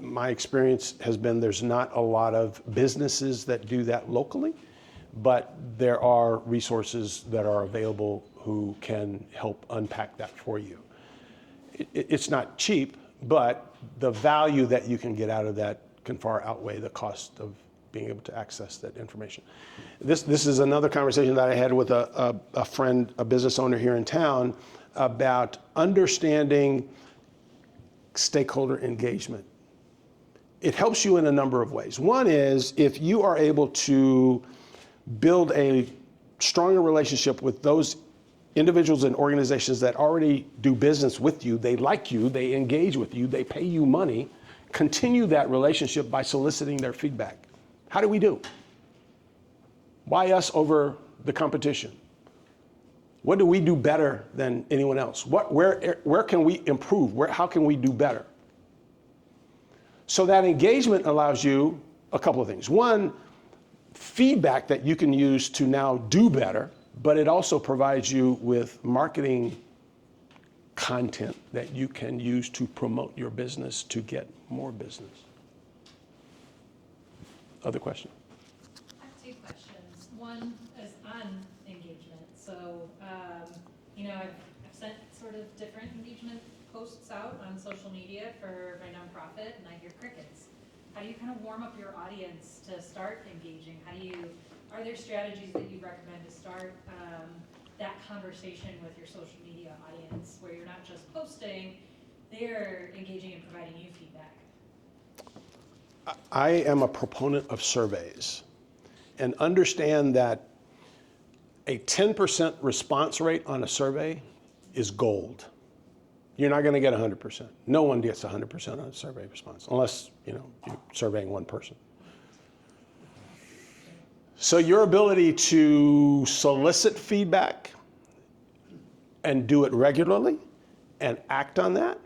My experience has been there's not a lot of businesses that do that locally, but there are resources that are available who can help unpack that for you. It's not cheap, but the value that you can get out of that can far outweigh the cost of being able to access that information. This is another conversation that I had with a friend, a business owner here in town, about understanding stakeholder engagement. It helps you in a number of ways. One is if you are able to build a stronger relationship with those individuals and organizations that already do business with you, they like you, they engage with you, they pay you money, continue that relationship by soliciting their feedback. How do we do? Why us over the competition? What do we do better than anyone else? Where can we improve? How can we do better? So that engagement allows you a couple of things. One, feedback that you can use to now do better, but it also provides you with marketing content that you can use to promote your business to get more business. Other question? I have two questions. One is on engagement. So, I've sent sort of different engagement posts out on social media for my nonprofit, and I hear crickets. How do you kind of warm up your audience to start engaging? Are there strategies that you recommend to start that conversation with your social media audience where you're not just posting, they're engaging and providing you feedback? I am a proponent of surveys and understand that a 10% response rate on a survey is gold. You're not going to get 100%. No one gets 100% on a survey response unless, you're surveying one person. So your ability to solicit feedback and do it regularly and act on that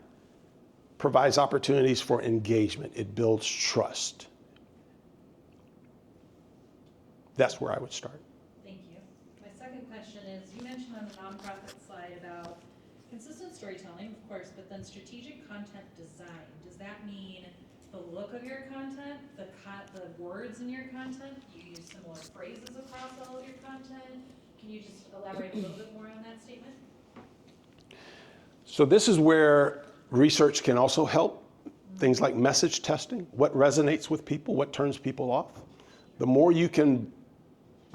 provides opportunities for engagement. It builds trust. That's where I would start. Thank you. My second question is, you mentioned on the nonprofit slide about consistent storytelling, of course, but then strategic content design. Does that mean the look of your content, the words in your content? Do you use similar phrases across all of your content? Can you just elaborate a little bit more on that statement? So this is where research can also help. Things like message testing, what resonates with people, what turns people off. The more you can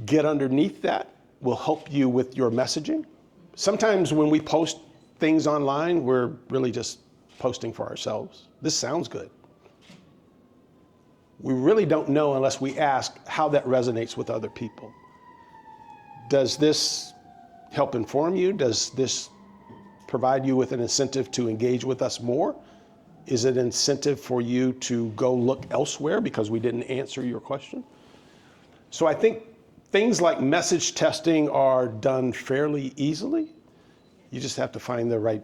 get underneath that will help you with your messaging. Sometimes when we post things online, we're really just posting for ourselves. This sounds good. We really don't know unless we ask how that resonates with other people. Does this help inform you? Does this provide you with an incentive to engage with us more? Is it an incentive for you to go look elsewhere because we didn't answer your question? So I think things like message testing are done fairly easily. You just have to find the right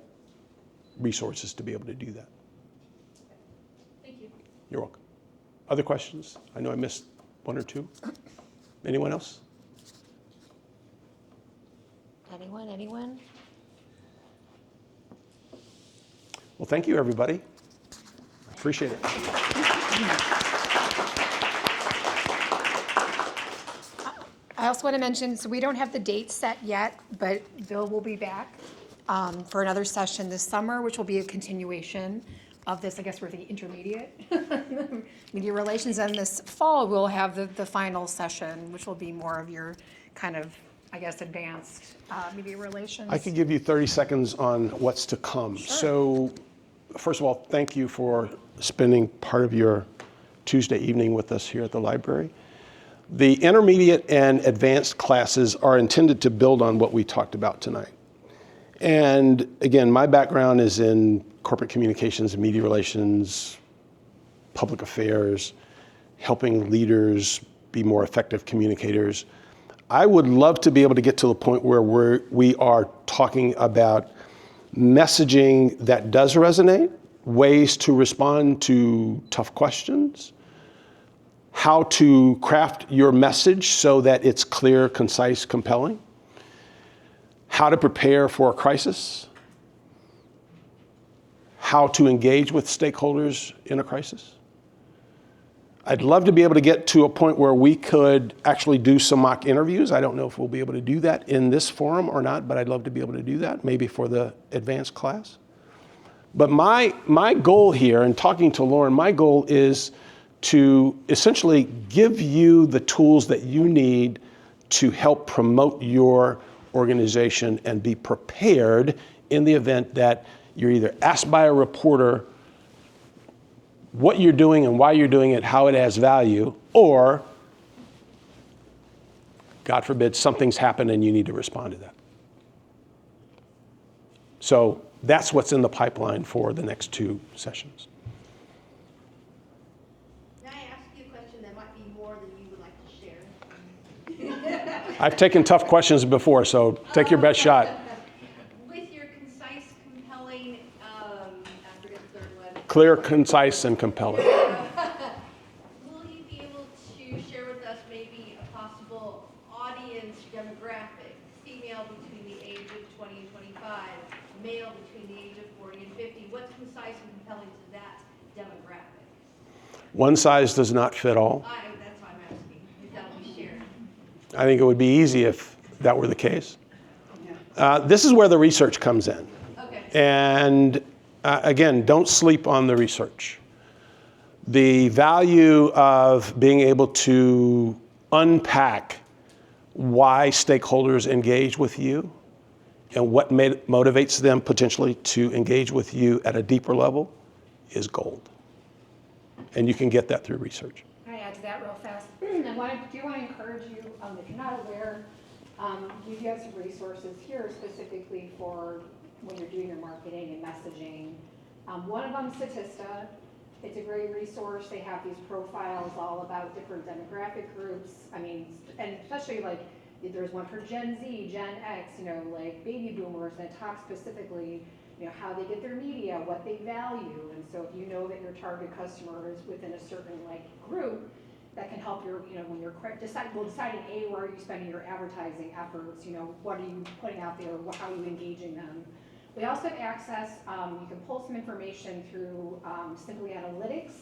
resources to be able to do that. Thank you. You're welcome. Other questions? I know I missed one or two. Anyone else? Anyone? Well, thank you, everybody. Appreciate it. I also want to mention, so we don't have the date set yet, but Bill will be back for another session this summer, which will be a continuation of this. I guess we're the intermediate media relations. And this fall, we'll have the final session, which will be more of your kind of, I guess, advanced media relations. I could give you 30 seconds on what's to come. Sure. So, first of all, thank you for spending part of your Tuesday evening with us here at the library. The intermediate and advanced classes are intended to build on what we talked about tonight. And again, my background is in corporate communications and media relations, public affairs, helping leaders be more effective communicators. I would love to be able to get to the point where we are talking about messaging that does resonate, ways to respond to tough questions, how to craft your message so that it's clear, concise, compelling, how to prepare for a crisis, how to engage with stakeholders in a crisis. I'd love to be able to get to a point where we could actually do some mock interviews. I don't know if we'll be able to do that in this forum or not, but I'd love to be able to do that, maybe for the advanced class. But my goal here, in talking to Lauren, my goal is to essentially give you the tools that you need to help promote your organization and be prepared in the event that you're either asked by a reporter what you're doing and why you're doing it, how it adds value, or, God forbid, something's happened and you need to respond to that. So that's what's in the pipeline for the next two sessions. May I ask you a question that might be more than you would like to share? I've taken tough questions before, so take your best shot. With your concise, compelling, I forget the third one. Clear, concise, and compelling. Will you be able to share with us maybe a possible audience demographic? Female between the age of 20 and 25, male between the age of 40 and 50. What's concise and compelling to that demographic? One size does not fit all. That's why I'm asking, if that will be shared. I think it would be easy if that were the case. This is where the research comes in. Okay. And again, don't sleep on the research. The value of being able to unpack why stakeholders engage with you and what motivates them potentially to engage with you at a deeper level is gold. And you can get that through research. Can I add to that real fast? I do want to encourage you, if you're not aware, we do have some resources here specifically for when you're doing your marketing and messaging. One of them, Statista. It's a great resource. They have these profiles all about different demographic groups. I mean, and especially like there's one for Gen Z, Gen X, like baby boomers, and it talks specifically, how they get their media, what they value. And so if you know that your target customer is within a certain group, that can help your, when you're deciding where are you spending your advertising efforts, what are you putting out there, how are you engaging them We also have access, you can pull some information through Simply Analytics,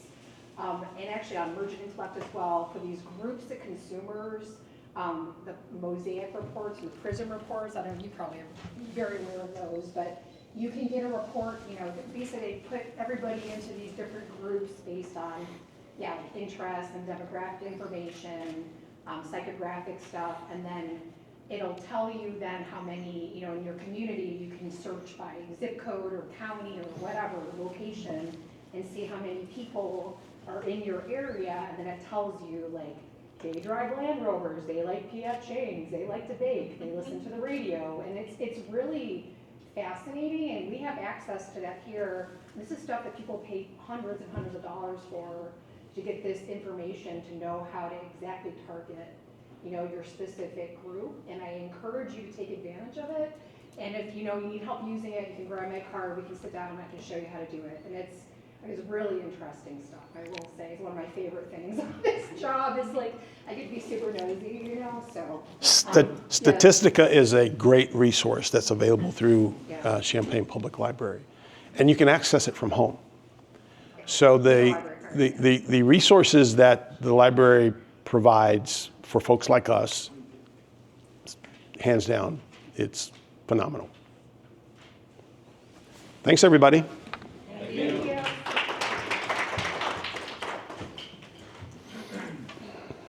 and actually on Mergent Intellect as well, for these groups of consumers, the Mosaic reports and PRISM reports. I don't know, you probably are very aware of those, but you can get a report, you know, that basically put everybody into these different groups based on, yeah, interest and demographic information, psychographic stuff, and then it'll tell you then how many, you know, in your community, you can search by zip code or county or whatever location and see how many people are in your area, and then it tells you, like, they drive Land Rovers, they like PF Chang's, they like to bake, they listen to the radio, and it's really fascinating, and we have access to that here. This is stuff that people pay hundreds and hundreds of dollars for, to get this information, to know how to exactly target, you know, your specific group, and I encourage you to take advantage of it. And if you know you need help using it, you can grab my card, we can sit down and I can show you how to do it. And it's really interesting stuff, I will say. It's one of my favorite things on this job, is like, I get to be super nosy, you know, so. Statistica is a great resource that's available through Champaign Public Library. And you can access it from home. So the resources that the library provides for folks like us, hands down, it's phenomenal. Thanks, everybody.